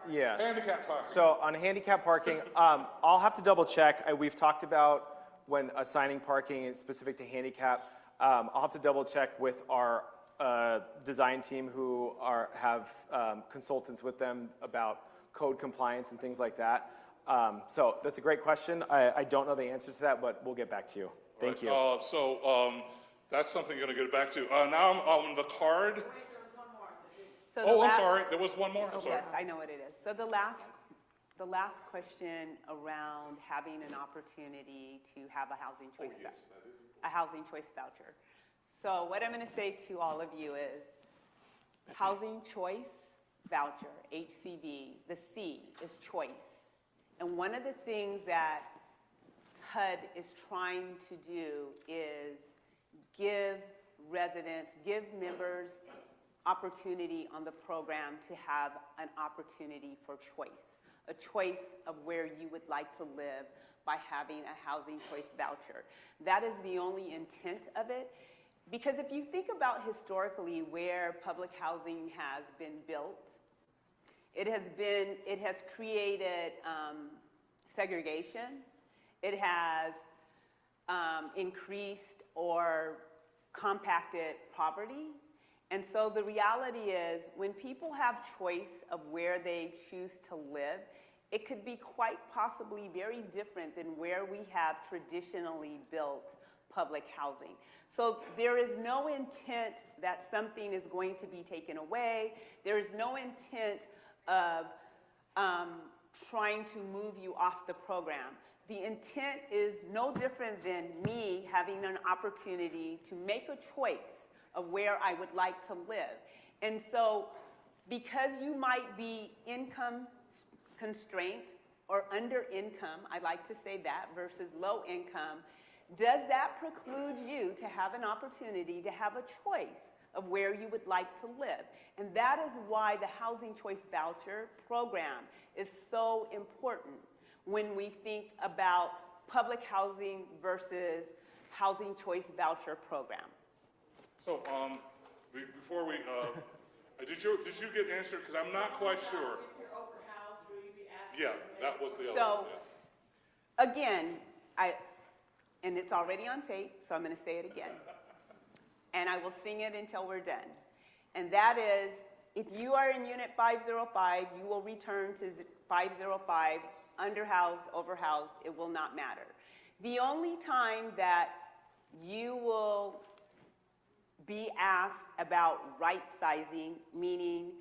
Yeah. Handicap parking. So on handicap parking, I'll have to double check. We've talked about when assigning parking is specific to handicap. I'll have to double check with our design team who have consultants with them about code compliance and things like that. So that's a great question. I don't know the answer to that, but we'll get back to you. Thank you. That's something you're going to get back to. Now I'm on the card. So I'm sorry. There was one more. I'm sorry. Yes, I know what it is. So the last question around having an opportunity to have a housing choice voucher. So what I'm going to say to all of you is housing choice voucher, HCV, the C is choice. And one of the things that HUD is trying to do is give residents, give members opportunity on the program to have an opportunity for choice, a choice of where you would like to live by having a housing choice voucher. That is the only intent of it. Because if you think about historically where public housing has been built, it has created segregation. It has increased or compacted poverty. And so the reality is when people have choice of where they choose to live, it could be quite possibly very different than where we have traditionally built public housing. So there is no intent that something is going to be taken away. There is no intent of trying to move you off the program. The intent is no different than me having an opportunity to make a choice of where I would like to live. And so because you might be income constraint or under income, I like to say that, versus low income, does that preclude you to have an opportunity to have a choice of where you would like to live? And that is why the Housing Choice Voucher program is so important when we think about public housing versus Housing Choice Voucher program. So before we, did you get answered? Because I'm not quite sure. If you're overhoused, will you be asking? Yeah, that was the other So, one. Yeah. again, and it's already on tape, so I'm going to say it again. And I will sing it until we're done. And that is, if you are in Unit 505, you will return to 505, underhoused, overhoused, it will not matter. The only time that you will be asked about right sizing, meaning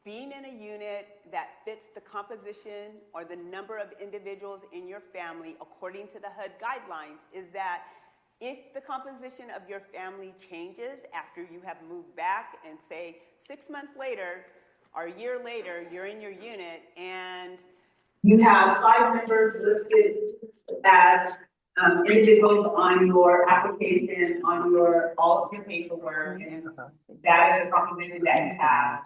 being in a unit that fits the composition or the number of individuals in your family according to the HUD guidelines is that if the composition of your family changes after you have moved back and say 6 months later or a year later, you're in your unit and you have 5 members listed as individuals on your application, on all of your paperwork, and that is the composition that you have.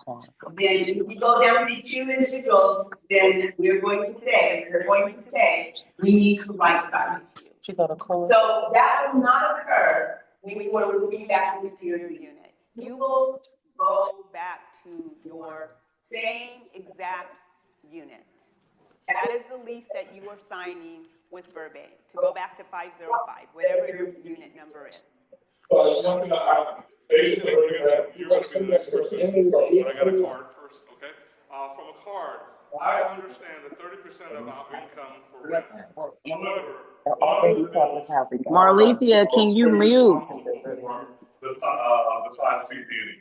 Then if you go down to 2 individuals, then they're going to say, we need to right-size you. So that will not occur when you are moving back into your unit. You will go back to your same exact unit. That is the lease that you are signing with Burbank, to go back to 505, whatever your unit number is. So I just want to Asians are gonna, you're going to be the next person, but I got a card first, okay? From a card, I understand that 30% of our income for rent. However, one of the bills Marlicia, can you mute? for the size of PPE.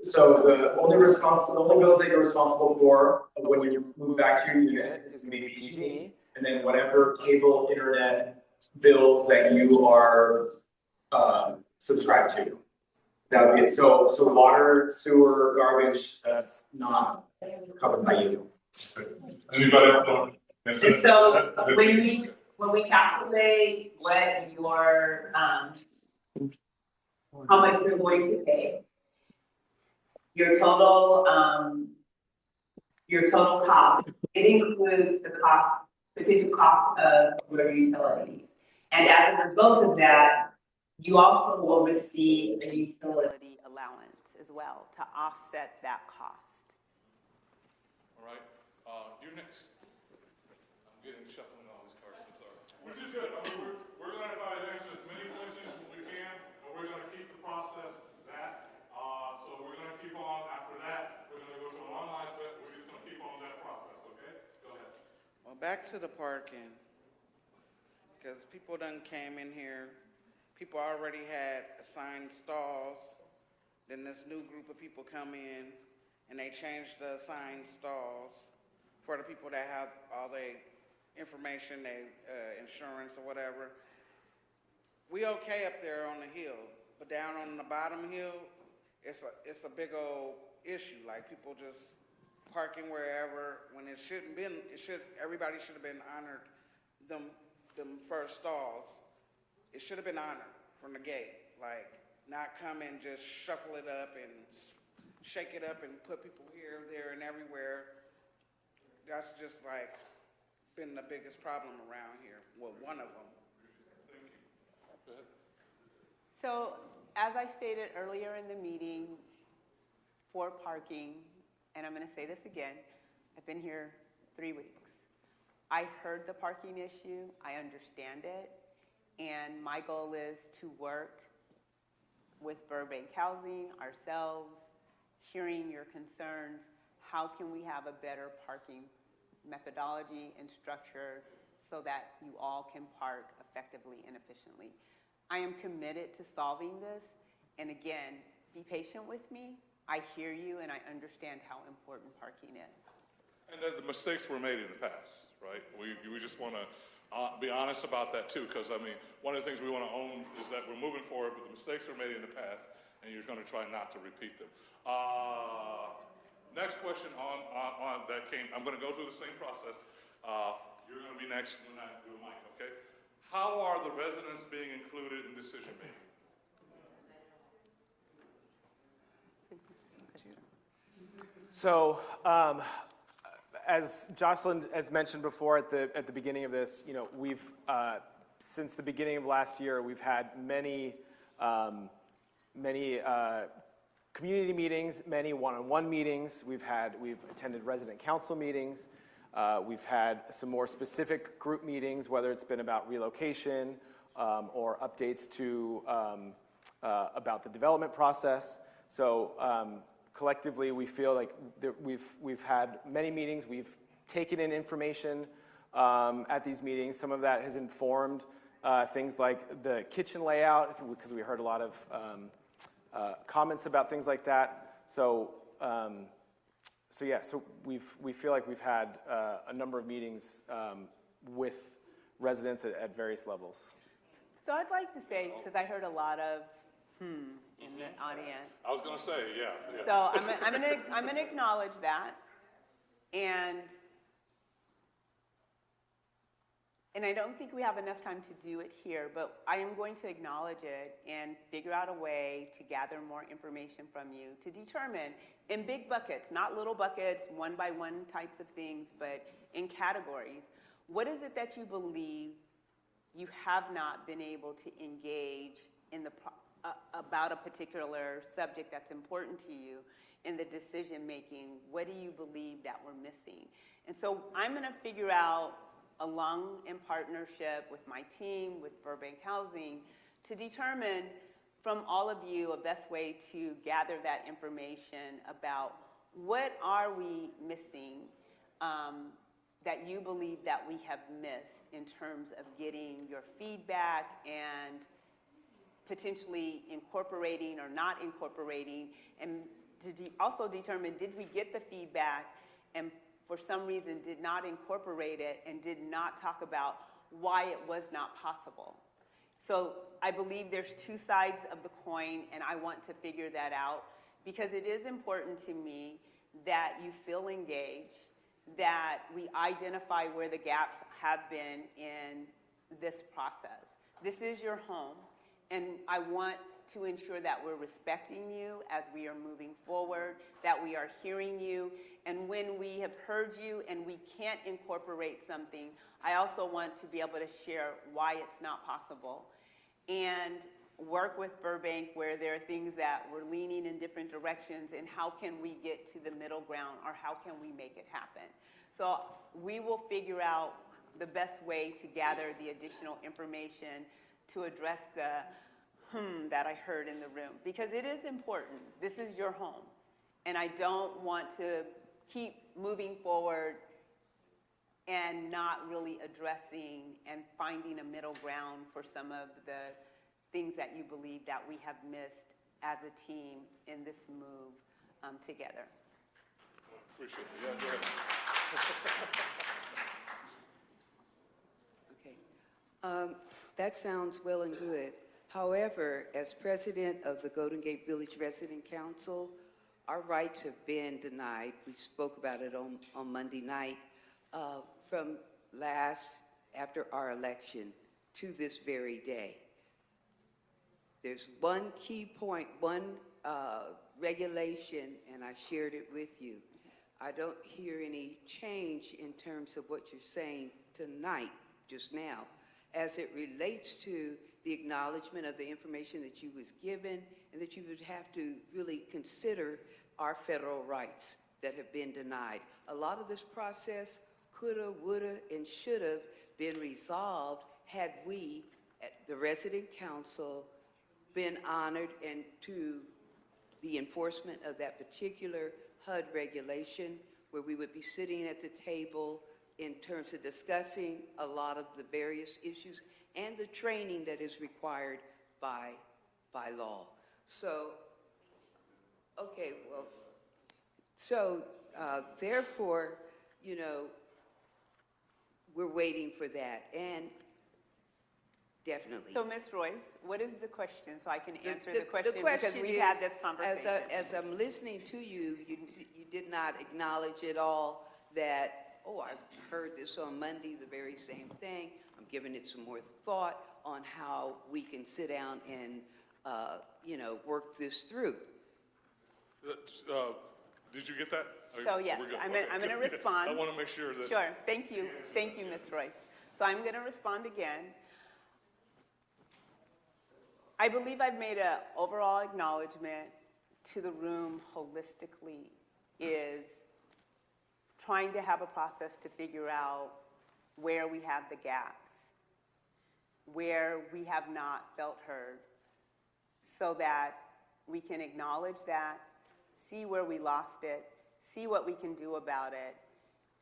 So the only bills that you're responsible for when you move back to your unit is going to be PG&E, and then whatever cable, internet bills that you are subscribed to. That would be it. So water, sewer, garbage, that's not covered by you. Anybody else? And so when we calculate what your how much you're going to pay, your total cost, it includes the potential cost of your utilities. And as a result of that, you also will receive a utility allowance as well to offset that cost. All right, you next. I'm getting shuffling all these cards, I'm sorry. Which is good. I mean, we're going to try to answer as many questions as we can, and we're going to keep the process that. So we're going to keep on after that. We're going to go to an online step. We're just going to keep on that process, okay? Go ahead. Well, back to the parking, because people done came in here. People already had assigned stalls. Then this new group of people come in, and they change the assigned stalls for the people that have all the information, insurance or whatever. We okay up there on the hill, but down on the bottom hill, it's a big old issue. Like people just parking wherever when it shouldn't been. Everybody should have been honored them first stalls. It should have been honored from the gate. Like not come and just shuffle it up and shake it up and put people here, there, and everywhere. That's just like been the biggest problem around here. Well, one of them. Thank you. Go ahead. So, as I stated earlier in the meeting, for parking, and I'm going to say this again, I've been here 3 weeks. I heard the parking issue, I understand it, and my goal is to work with Burbank Housing, ourselves, hearing your concerns. How can we have a better parking methodology and structure so that you all can park effectively and efficiently? I am committed to solving this, and again, be patient with me. I hear you and I understand how important parking is. And the mistakes were made in the past, right? We just want to be honest about that too, because I mean, one of the things we want to own is that we're moving forward, but the mistakes were made in the past, and you're going to try not to repeat them. Next question on that came, I'm going to go through the same process. You're going to be next when I do a mic, okay? How are the residents being included in decision making? So, as Jocelyn has mentioned before at the beginning of this, you know, we've since the beginning of last year, we've had many community meetings, many one-on-one meetings. We've attended resident council meetings. We've had some more specific group meetings, whether it's been about relocation or updates to about the development process. So collectively, we feel like we've had many meetings. We've taken in information at these meetings. Some of that has informed things like the kitchen layout, because we heard a lot of comments about things like that. So we feel like we've had a number of meetings with residents at various levels. So I'd like to say, because I heard a lot of in the audience. I was going to say, yeah. So I'm gonna acknowledge that, and I don't think we have enough time to do it here, but I am going to acknowledge it and figure out a way to gather more information from you to determine in big buckets, not little buckets, one by one types of things, but in categories. What is it that you believe you have not been able to engage in about a particular subject that's important to you in the decision making? What do you believe that we're missing? And so I'm going to figure out, along in partnership with my team, with Burbank Housing, to determine from all of you a best way to gather that information about what are we missing that you believe that we have missed in terms of getting your feedback and potentially incorporating or not incorporating, and to also determine, did we get the feedback and for some reason did not incorporate it and did not talk about why it was not possible. So I believe there's two sides of the coin, and I want to figure that out because it is important to me that you feel engaged, that we identify where the gaps have been in this process. This is your home, and I want to ensure that we're respecting you as we are moving forward, that we are hearing you, and when we have heard you and we can't incorporate something, I also want to be able to share why it's not possible and work with Burbank where there are things that we're leaning in different directions, and how can we get to the middle ground, or how can we make it happen. So we will figure out the best way to gather the additional information to address the that I heard in the room, because it is important. This is your home, and I don't want to keep moving forward and not really addressing and finding a middle ground for some of the things that you believe that we have missed as a team in this move together. Appreciate it. Yeah, go ahead. Okay. That sounds well and good. However, as president of the Golden Gate Village Resident Council, our rights have been denied. We spoke about it on Monday night, from after our election to this very day. There's one key point, one regulation, and I shared it with you. I don't hear any change in terms of what you're saying tonight, just now, as it relates to the acknowledgement of the information that you was given, and that you would have to really consider our federal rights that have been denied. A lot of this process coulda, woulda, and shoulda been resolved had we, at the resident council, been honored and to the enforcement of that particular HUD regulation, where we would be sitting at the table in terms of discussing a lot of the various issues and the training that is required by law. So, okay, well, so therefore, you know, we're waiting for that, and definitely. So, Ms. Royce, what is the question, so I can answer the question because we've had this conversation. As I'm listening to you, you did not acknowledge at all that, oh, I've heard this on Monday, the very same thing. I'm giving it some more thought on how we can sit down and, you know, work this through. Did you get that? So yes, I'm going to respond. I want to make sure that. Sure, thank you, Ms. Royce. So I'm going to respond again. I believe I've made an overall acknowledgement to the room holistically, is trying to have a process to figure out where we have the gaps, where we have not felt heard, so that we can acknowledge that, see where we lost it, see what we can do about it,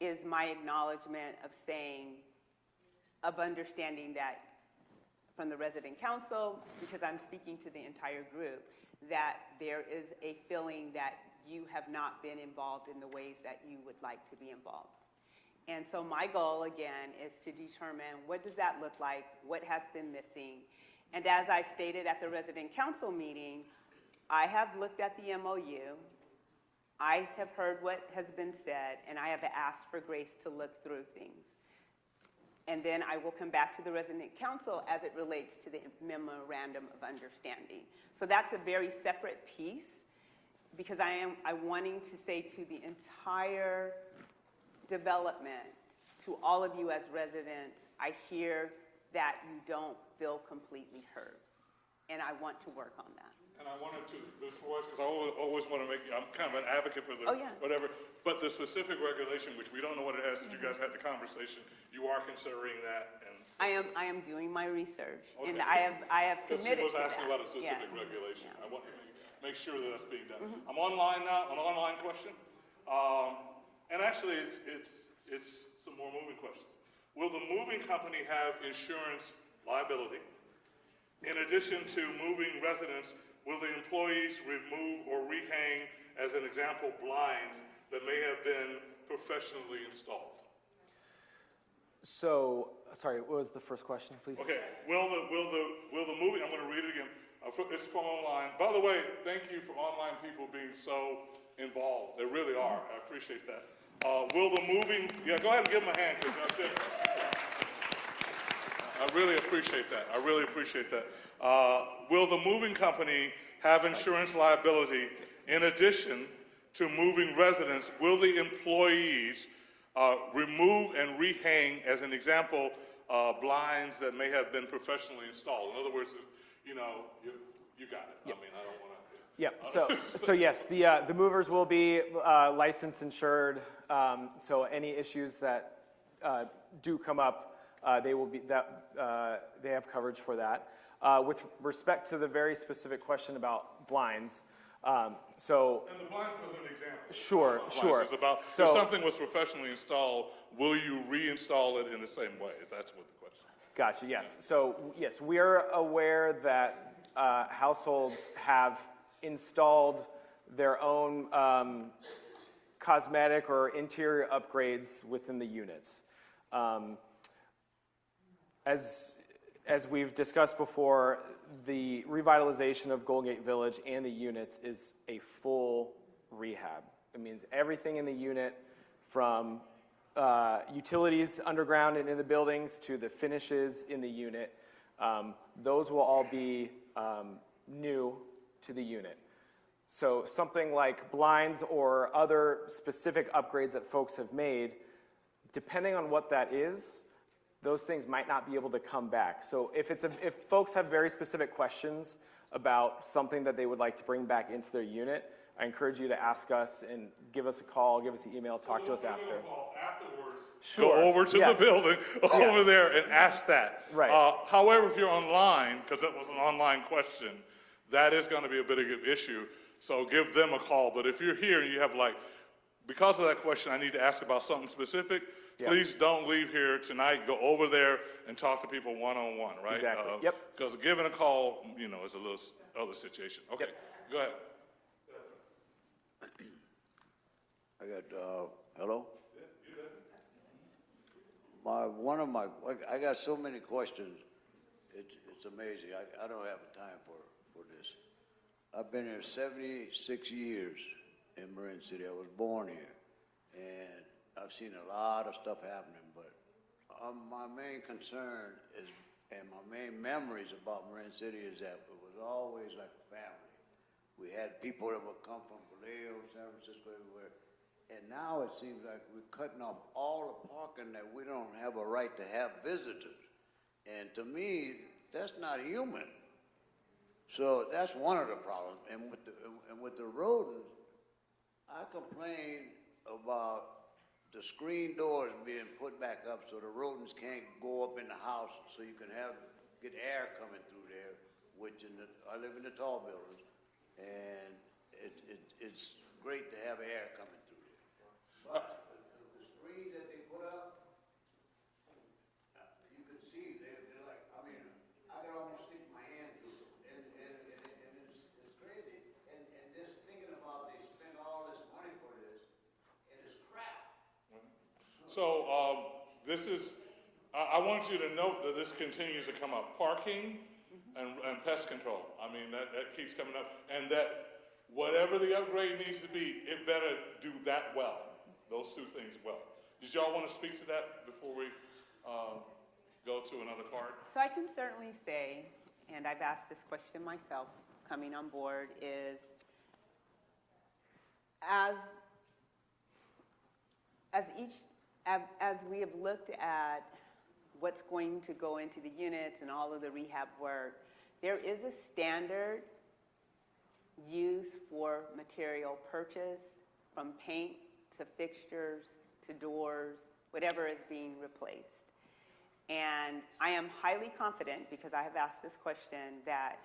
is my acknowledgement of saying, of understanding that from the resident council, because I'm speaking to the entire group, that there is a feeling that you have not been involved in the ways that you would like to be involved. And so my goal, again, is to determine what does that look like, what has been missing. And as I stated at the resident council meeting, I have looked at the MOU, I have heard what has been said, and I have asked for grace to look through things. And then I will come back to the resident council as it relates to the memorandum of understanding. So that's a very separate piece, because I'm wanting to say to the entire development, to all of you as residents, I hear that you don't feel completely heard. And I want to work on that. And I wanted to, before, because I always want to make, I'm kind of an advocate for the, whatever, but the specific regulation, which we don't know what it has, that you guys had the conversation, you are considering that, and. I am doing my research, and I have committed to that. Because she was asking about a specific regulation. Yeah. I want to make sure that that's being done. I'm online now, an online question, and actually it's some more moving questions. Will the moving company have insurance liability? In addition to moving residents, will the employees remove or rehang, as an example, blinds that may have been professionally installed? So, sorry, what was the first question, please? Okay, will the moving, I'm going to read it again. It's from online. By the way, thank you for online people being so involved. They really are. I appreciate that. Will the moving, yeah, go ahead and give them a hand, because that's it. I really appreciate that. I really appreciate that. Will the moving company have insurance liability in addition to moving residents? Will the employees remove and rehang, as an example, blinds that may have been professionally installed? In other words, you know, you got it. Yep. I mean, I don't want to. Yeah. So yes, the movers will be licensed, insured. So any issues that do come up, they will be they have coverage for that. With respect to the very specific question about blinds, so. And the blinds was an example. Sure. It's about if something was professionally installed, will you reinstall it in the same way? That's what the question is. Gotcha. Yes. So yes, we are aware that households have installed their own cosmetic or interior upgrades within the units. As we've discussed before, the revitalization of Golden Gate Village and the units is a full rehab. It means everything in the unit, from utilities underground and in the buildings to the finishes in the unit, those will all be new to the unit. So something like blinds or other specific upgrades that folks have made, depending on what that is, those things might not be able to come back. So if folks have very specific questions about something that they would like to bring back into their unit, I encourage you to ask us and give us a call, give us an email, talk to us after. Sure. Go over to the building, over there, and ask that. Right. However, if you're online, because that was an online question, that is going to be a bit of an issue. So give them a call. But if you're here and you have because of that question, I need to ask about something specific, please don't leave here tonight. Go over there and talk to people one-on-one, right? Exactly. Because giving a call, is a little other situation. Okay, go ahead. I got, hello? I got so many questions. It's amazing. I don't have time for this. I've been here 76 years in Marin City. I was born here, and I've seen a lot of stuff happening, but my main concern is, and my main memories about Marin City is that it was always like a family. We had people that would come from Vallejo, San Francisco, everywhere. And now it seems like we're cutting off all the parking that we don't have a right to have visitors. And to me, that's not human. So that's one of the problems. And with the rodents, I complain about the screen doors being put back up so the rodents can't go up in the house, so you can get air coming through there, which I live in the tall buildings, and it's great to have air coming through. But the screens that they put up, you can see they're like, I can almost stick my hand through them, and it's crazy. So this is, I want you to note that this continues to come up. Parking and pest control. I mean, that keeps coming up. And that whatever the upgrade needs to be, it better do that well. Those two things well. Did y'all want to speak to that before we go to another part? So I can certainly say, and I've asked this question myself coming on board, is as we have looked at what's going to go into the units and all of the rehab work, there is a standard use for material purchase, from paint to fixtures to doors, whatever is being replaced. And I am highly confident, because I have asked this question, that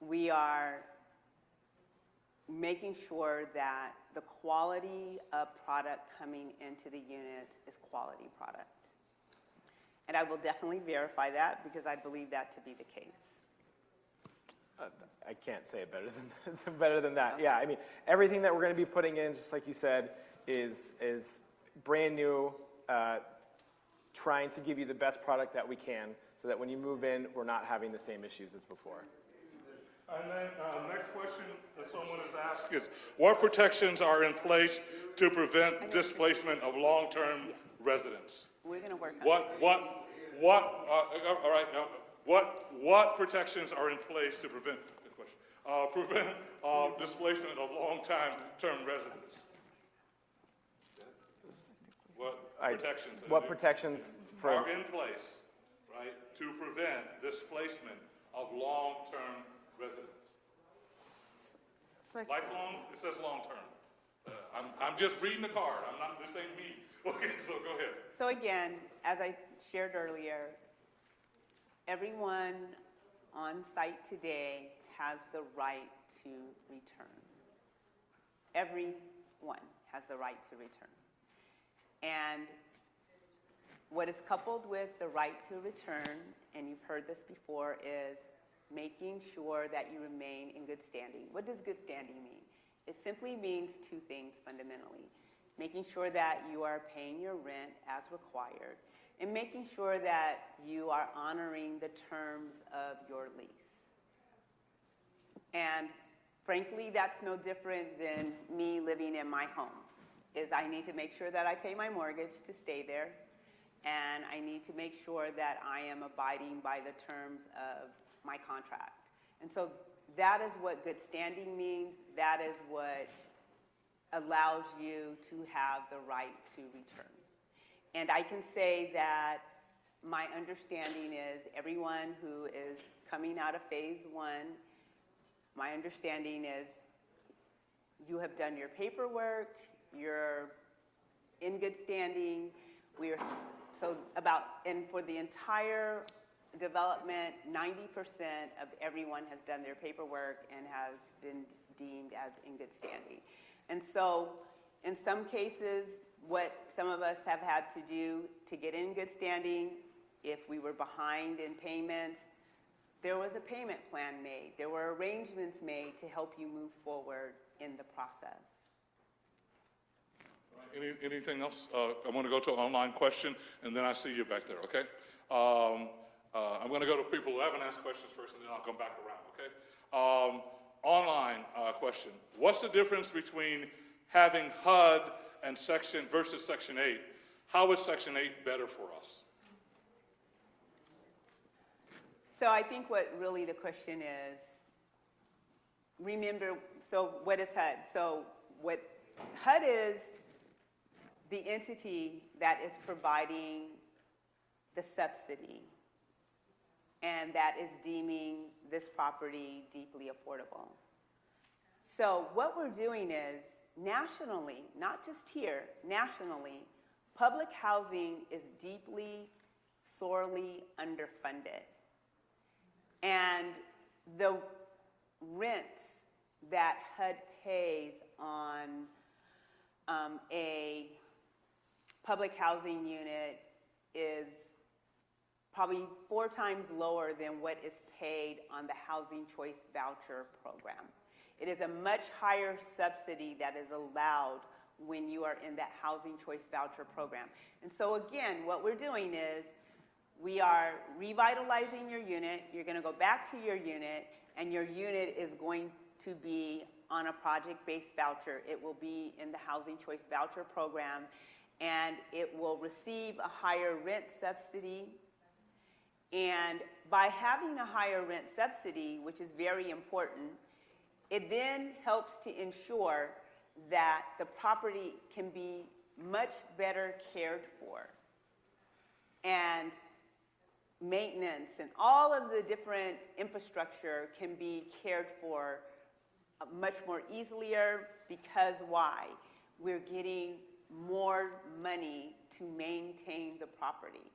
we are making sure that the quality of product coming into the units is quality product. And I will definitely verify that, because I believe that to be the case. I can't say it better than that. Yeah, I mean, everything that we're going to be putting in, just like you said, is brand new, trying to give you the best product that we can, so that when you move in, we're not having the same issues as before. And then next question that someone has asked is, what protections are in place to prevent displacement of long-term residents? We're going to work on what protections are in place to prevent, good question, displacement of long-term residents? What protections are in place, right, to prevent displacement of long-term residents? Lifelong, it says long-term. I'm just reading the card. This ain't me. Okay, so go ahead. So again, as I shared earlier, everyone on site today has the right to return. Everyone has the right to return. And what is coupled with the right to return, and you've heard this before, is making sure that you remain in good standing. What does good standing mean? It simply means two things fundamentally. Making sure that you are paying your rent as required, and making sure that you are honoring the terms of your lease. And frankly, that's no different than me living in my home. I need to make sure that I pay my mortgage to stay there, and I need to make sure that I am abiding by the terms of my contract. And so that is what good standing means. That is what allows you to have the right to return. And I can say that my understanding is everyone who is coming out of phase one, my understanding is you have done your paperwork, you're in good standing. And for the entire development, 90% of everyone has done their paperwork and has been deemed as in good standing. And so in some cases, what some of us have had to do to get in good standing, if we were behind in payments, there was a payment plan made. There were arrangements made to help you move forward in the process. Anything else? I want to go to an online question, and then I see you back there, okay? I'm going to go to people who haven't asked questions first, and then I'll come back around, okay? Online question. What's the difference between having HUD and versus Section 8? How is Section 8 better for us? So I think what really the question is, remember, so what is HUD? So what HUD is the entity that is providing the subsidy and that is deeming this property deeply affordable. So what we're doing is nationally, not just here, nationally, public housing is deeply, sorely underfunded. And the rents that HUD pays on a public housing unit is probably 4 times lower than what is paid on the Housing Choice Voucher program. It is a much higher subsidy that is allowed when you are in that housing choice voucher program. And so again, what we're doing is we are revitalizing your unit. You're going to go back to your unit, and your unit is going to be on a project-based voucher. It will be in the housing choice voucher program, and it will receive a higher rent subsidy. And by having a higher rent subsidy, which is very important, it then helps to ensure that the property can be much better cared for. And maintenance and all of the different infrastructure can be cared for much more easier, because why? We're getting more money to maintain the property.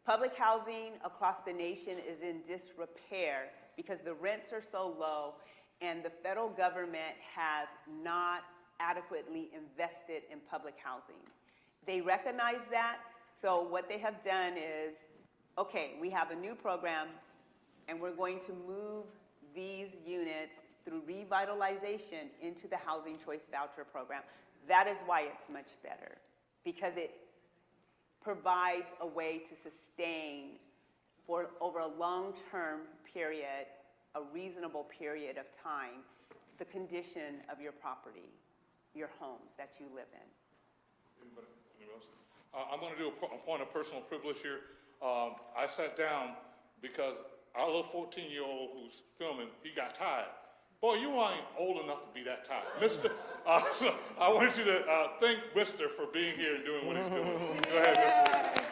Public housing across the nation is in disrepair because the rents are so low and the federal government has not adequately invested in public housing. They recognize that, so what they have done is, okay, we have a new program and we're going to move these units through revitalization into the housing choice voucher program. That is why it's much better, because it provides a way to sustain for over a long-term period, a reasonable period of time, the condition of your property, your homes that you live in. Anybody else? I'm going to do a point of personal privilege here. I sat down because our little 14-year-old who's filming, he got tired. Boy, you ain't old enough to be that tired. Mr. So I want you to thank Mr. for being here and doing what he's doing. Go ahead, Mr.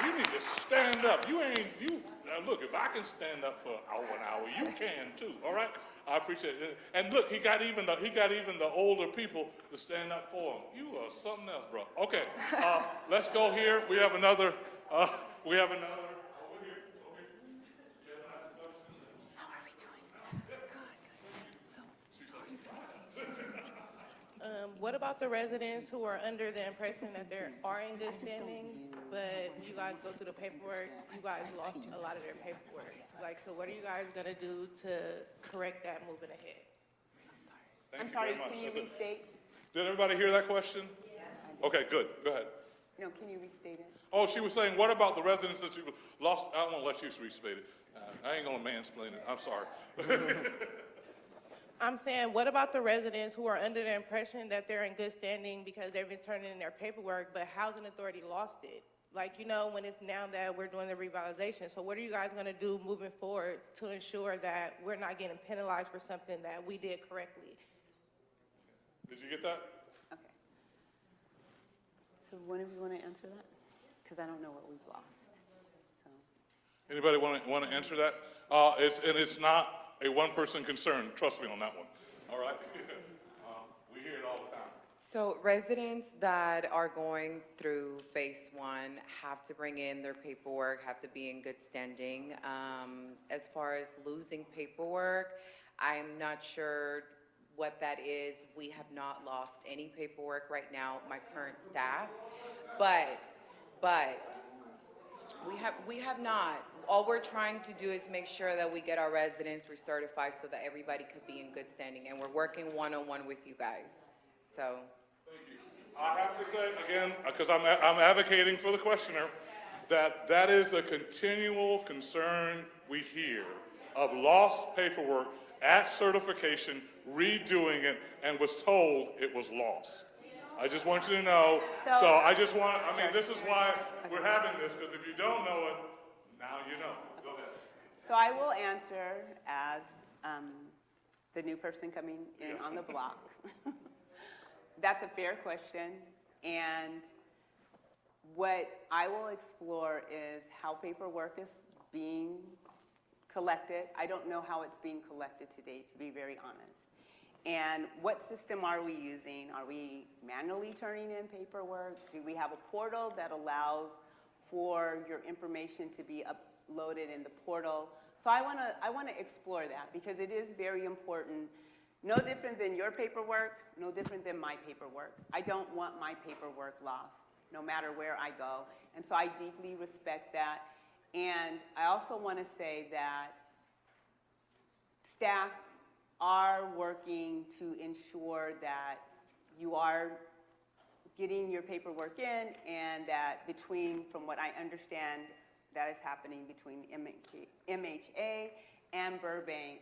You need to stand up. Look, if I can stand up for an hour, you can too, all right? I appreciate it. And look, he got even the older people to stand up for him. You are something else, bro. Okay, let's go here. We have another, over here. What about the residents who are under the impression that they are in good standing, but you guys go through the paperwork, you guys lost a lot of their paperwork? Like, so what are you guys gonna do to correct that moving ahead? I'm sorry, can you restate? Did everybody hear that question? Yeah. Okay, good, go ahead. No, can you restate it? Oh, she was saying, what about the residents that you lost? I won't let you restate it. I ain't gonna mansplain it, I'm sorry. I'm saying, what about the residents who are under the impression that they're in good standing because they've been turning in their paperwork, but Housing Authority lost it? Like, you know, when it's now that we're doing the revitalization. So what are you guys gonna do moving forward to ensure that we're not getting penalized for something that we did correctly? Did you get that? Okay. So one of you wanna answer that? Because I don't know what we've lost, so. Anybody want to answer that? It's not a one-person concern. Trust me on that one. All right. We hear it all the time. So residents that are going through phase one have to bring in their paperwork, have to be in good standing. As far as losing paperwork, I'm not sure what that is. We have not lost any paperwork right now, my current staff, but we have not. All we're trying to do is make sure that we get our residents recertified so that everybody could be in good standing, and we're working one-on-one with you guys. So. Thank you. I have to say again, because I'm advocating for the questioner, that is a continual concern we hear of lost paperwork at certification, redoing it, and was told it was lost. I just want you to know. So this is why we're having this, because if you don't know it, now you know. Go ahead. So I will answer as the new person coming in on the block. That's a fair question. And what I will explore is how paperwork is being collected. I don't know how it's being collected today, to be very honest. And what system are we using? Are we manually turning in paperwork? Do we have a portal that allows for your information to be uploaded in the portal? So I want to explore that, because it is very important. No different than your paperwork, no different than my paperwork. I don't want my paperwork lost, no matter where I go. And so I deeply respect that. And I also want to say that staff are working to ensure that you are getting your paperwork in, and that between, from what I understand, that is happening between MHA and Burbank.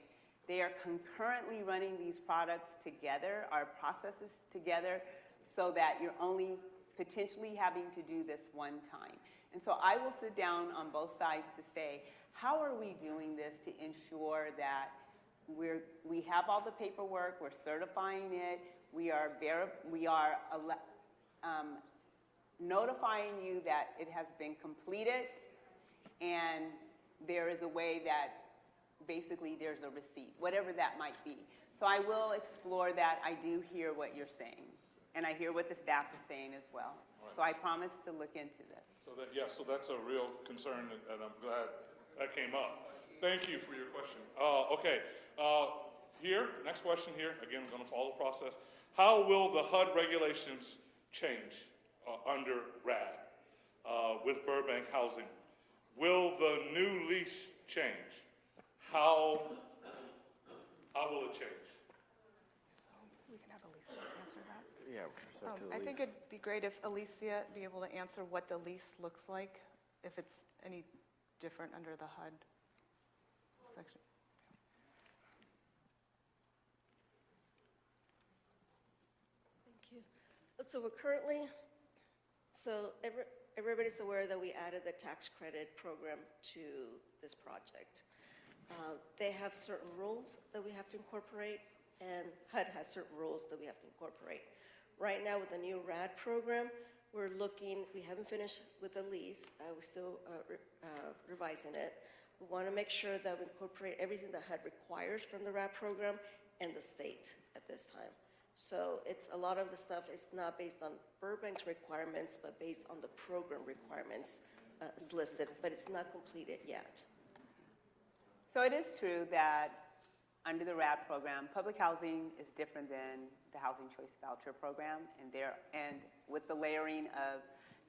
They are concurrently running these products together, our processes together, so that you're only potentially having to do this one time. And so I will sit down on both sides to say, how are we doing this to ensure that we have all the paperwork, we're certifying it, we are notifying you that it has been completed, and there is a way that basically there's a receipt, whatever that might be. So I will explore that. I do hear what you're saying, and I hear what the staff is saying as well. Right. So I promise to look into this. So that's a real concern, and I'm glad that came up. Thank you for your question. Okay, here, next question here. Again, I'm going to follow the process. How will the HUD regulations change under RAD with Burbank Housing? Will the new lease change? How will it change? So we can have Alicia answer that. Yeah, I think it'd be great if Alicia be able to answer what the lease looks like, if it's any different under the HUD section. Thank you. So we're currently, everybody's aware that we added the tax credit program to this project. They have certain rules that we have to incorporate, and HUD has certain rules that we have to incorporate. Right now with the new RAD program, we haven't finished with the lease. We're still revising it. We want to make sure that we incorporate everything that HUD requires from the RAD program and the state at this time. So a lot of the stuff is not based on Burbank's requirements, but based on the program requirements is listed, but it's not completed yet. So it is true that under the RAD program, public housing is different than the Housing Choice Voucher program, and with the layering of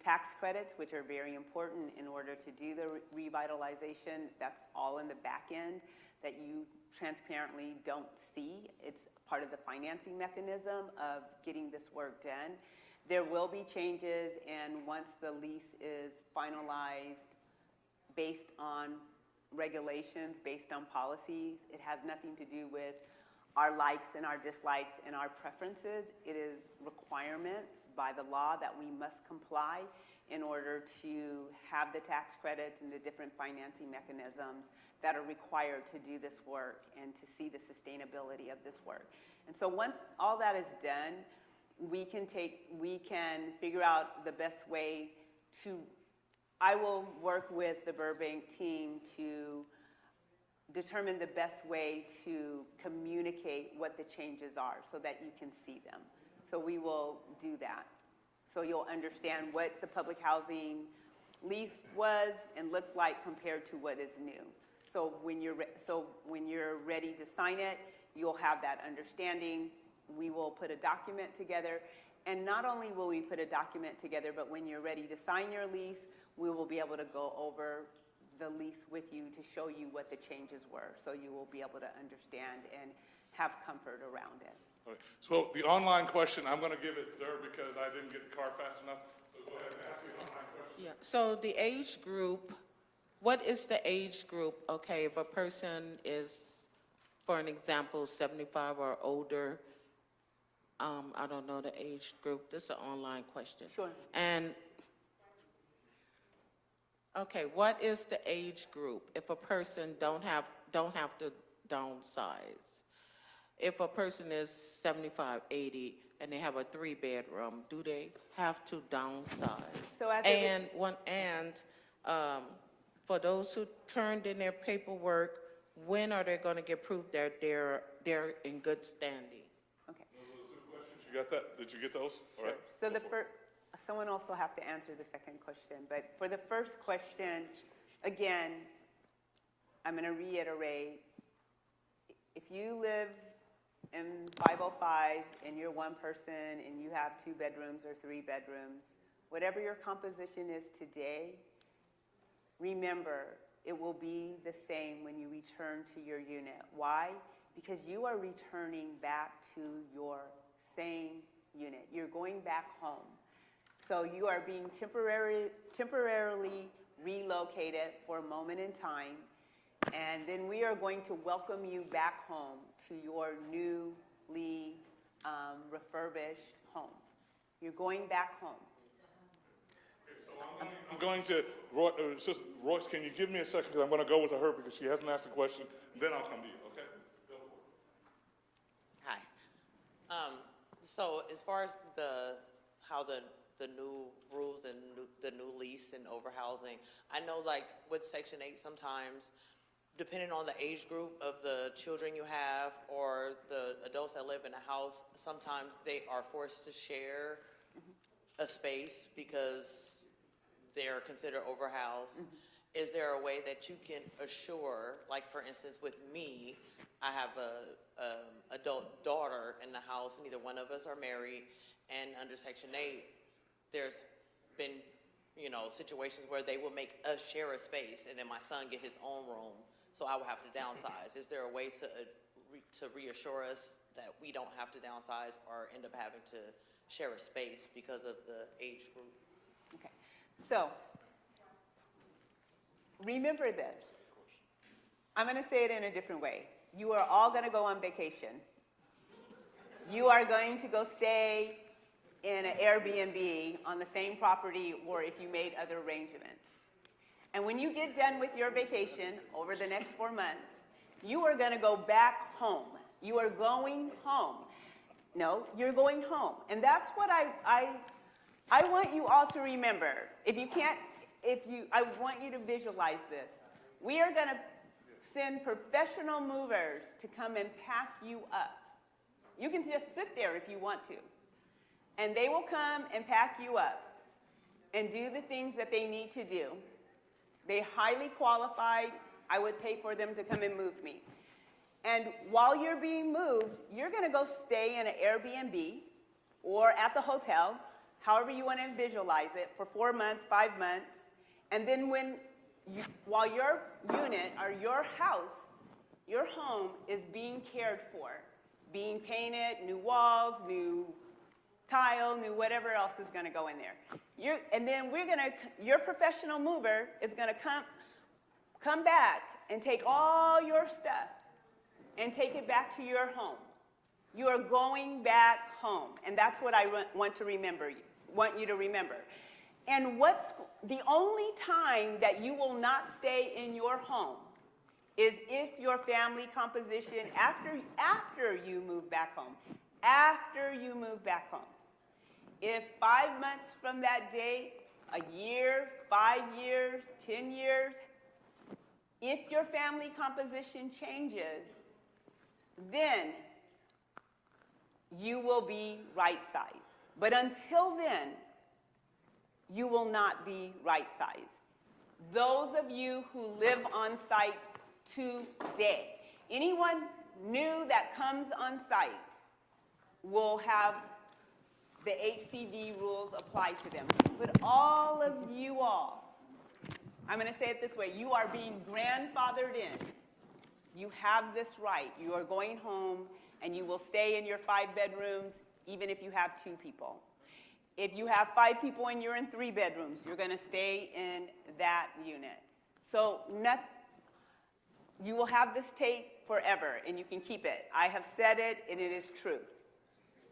tax credits, which are very important in order to do the revitalization, that's all in the back end that you transparently don't see. It's part of the financing mechanism of getting this work done. There will be changes, and once the lease is finalized based on regulations, based on policies, it has nothing to do with our likes and our dislikes and our preferences. It is requirements by the law that we must comply in order to have the tax credits and the different financing mechanisms that are required to do this work and to see the sustainability of this work. And so once all that is done, we can figure out the best way to, I will work with the Burbank team to determine the best way to communicate what the changes are so that you can see them. So we will do that. So you'll understand what the public housing lease was and looks like compared to what is new. So when you're ready to sign it, you'll have that understanding. We will put a document together, and not only will we put a document together, but when you're ready to sign your lease, we will be able to go over the lease with you to show you what the changes were, so you will be able to understand and have comfort around it. Okay. So the online question, I'm going to give it there because I didn't get the card fast enough. So go ahead and ask the online question. Yeah. So the age group, what is the age group? Okay, if a person is, for an example, 75 or older, I don't know the age group. This is an online question. Sure. And okay, what is the age group if a person don't have to downsize? If a person is 75, 80, and they have a 3-bedroom, do they have to downsize? So for those who turned in their paperwork, when are they going to get proof that they're in good standing? Okay. Those are the 2 questions. You got that? Did you get those? All right. So someone also have to answer the second question, but for the first question, again, I'm going to reiterate, if you live in 505 and you're one person and you have 2 bedrooms or 3 bedrooms, whatever your composition is today, remember, it will be the same when you return to your unit. Why? because you are returning back to your same unit. You're going back home. So you are being temporarily relocated for a moment in time, and then we are going to welcome you back home to your newly refurbished home. You're going back home. I'm going to, Sister Royce, can you give me a second, because I'm going to go with her because she hasn't asked a question, then I'll come to you, okay? Go for it. Hi. So as far as how the new rules and the new lease and overhousing, I know like with Section 8 sometimes, depending on the age group of the children you have or the adults that live in a house, sometimes they are forced to share a space because they're considered overhoused. Is there a way that you can assure, like for instance with me, I have a adult daughter in the house, neither one of us are married, and under Section 8, there's been, situations where they will make us share a space, and then my son get his own room, so I will have to downsize. Is there a way to reassure us that we don't have to downsize or end up having to share a space because of the age group? Okay, so remember this. I'm going to say it in a different way. You are all going to go on vacation. You are going to go stay in an Airbnb on the same property, or if you made other arrangements. And when you get done with your vacation over the next 4 months, you are going to go back home. You are going home. No, you're going home. And that's what I want you all to remember. I want you to visualize this. We are going to send professional movers to come and pack you up. You can just sit there if you want to. And they will come and pack you up and do the things that they need to do. They're highly qualified. I would pay for them to come and move me. And while you're being moved, you're going to go stay in an Airbnb or at the hotel, however you want to visualize it, for 4 months, 5 months. And then while your unit or your house, your home is being cared for, being painted, new walls, new tile, new whatever else is going to go in there. And then your professional mover is going to come back and take all your stuff and take it back to your home. You are going back home, and that's what I want you to remember. And what's the only time that you will not stay in your home is if your family composition, after you move back home, after you move back home. If 5 months from that date, a year, 5 years, 10 years, if your family composition changes, then you will be right-sized. But until then, you will not be right-sized. Those of you who live on site today, anyone new that comes on site will have the HCV rules apply to them. But all of you all, I'm going to say it this way, you are being grandfathered in. You have this right. You are going home, and you will stay in your 5 bedrooms, even if you have 2 people. If you have 5 people and you're in 3 bedrooms, you're going to stay in that unit. So you will have this tape forever, and you can keep it. I have said it, and it is true.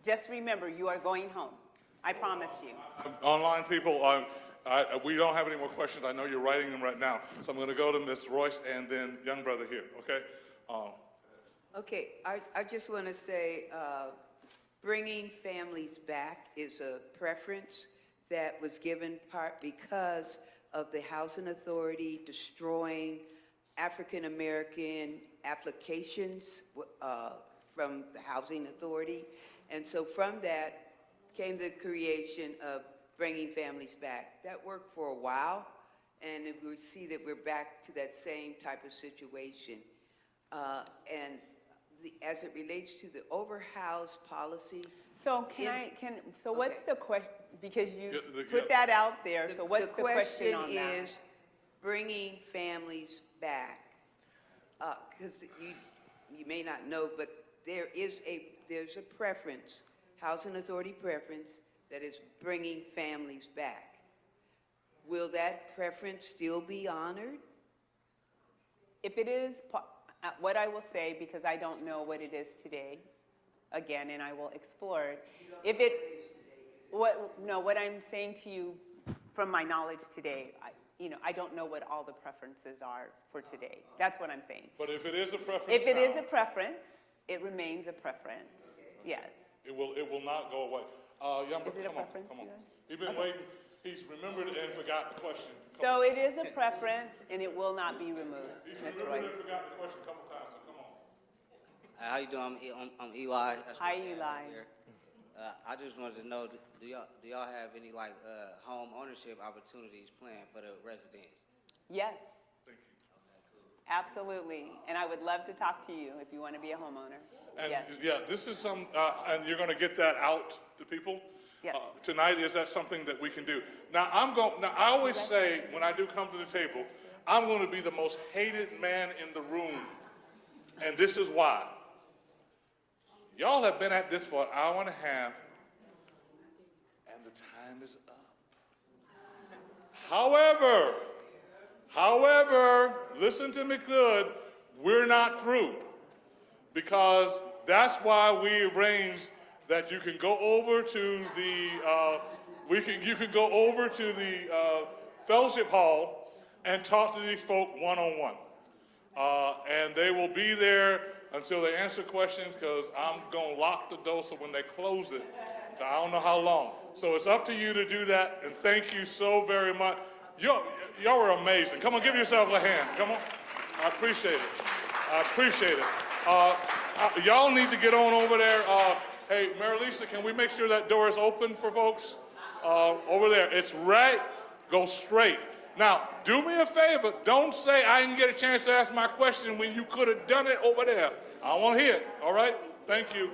Just remember, you are going home. I promise you. Online people, we don't have any more questions. I know you're writing them right now. So I'm going to go to Ms. Royce and then young brother here, okay? Okay, I just want to say bringing families back is a preference that was given part because of the Housing Authority destroying African American applications from the Housing Authority. And so from that came the creation of bringing families back. That worked for a while, and we see that we're back to that same type of situation. As it relates to the overhouse policy. So what's the question? Because you put that out there. So what's the question on that? The question is bringing families back. Because you may not know, but there's a preference, Housing Authority preference, that is bringing families back. Will that preference still be honored? If it is, what I will say, because I don't know what it is today, again, and I will explore it. If it, what I'm saying to you from my knowledge today, I don't know what all the preferences are for today. That's what I'm saying. But if it is a preference If it is now, a preference, it remains a preference. Yes. it will not go away. Yumba, Is it a come on, preference, come on. you guys? He's been waiting. He's remembered and forgot the question. So it is a preference, and it will not be removed, He's Ms. remembered Roy. and forgot the question a couple times, so come on. How you doing? I'm Eli. That's Hi, my dad Eli. here. I just wanted to know, do y'all have any home ownership opportunities planned for the residents? Yes. Thank you. Absolutely. And I would love to talk to you if you want to be a homeowner. And Yes. yeah, this is some, and you're going to get that out to people. Yes. Tonight, is that something that we can do? Now, I always say when I do come to the table, I'm going to be the most hated man in the room. And this is why. Y'all have been at this for an hour and a half, and the time is up. However, listen to me good, we're not through. Because that's why we arranged that you can go over to the fellowship hall and talk to these folk one-on-one. And they will be there until they answer questions, because I'm going to lock the door so when they close it, I don't know how long. So it's up to you to do that, and thank you so very much. Y'all are amazing. Come on, give yourselves a hand. Come on. I appreciate it. I appreciate it. Y'all need to get on over there. Hey, Mary Lisa, can we make sure that door is open for folks? Over there. It's right. Go straight. Now, do me a favor. Don't say I didn't get a chance to ask my question when you could have done it over there. I want to hear it. All right? Thank you.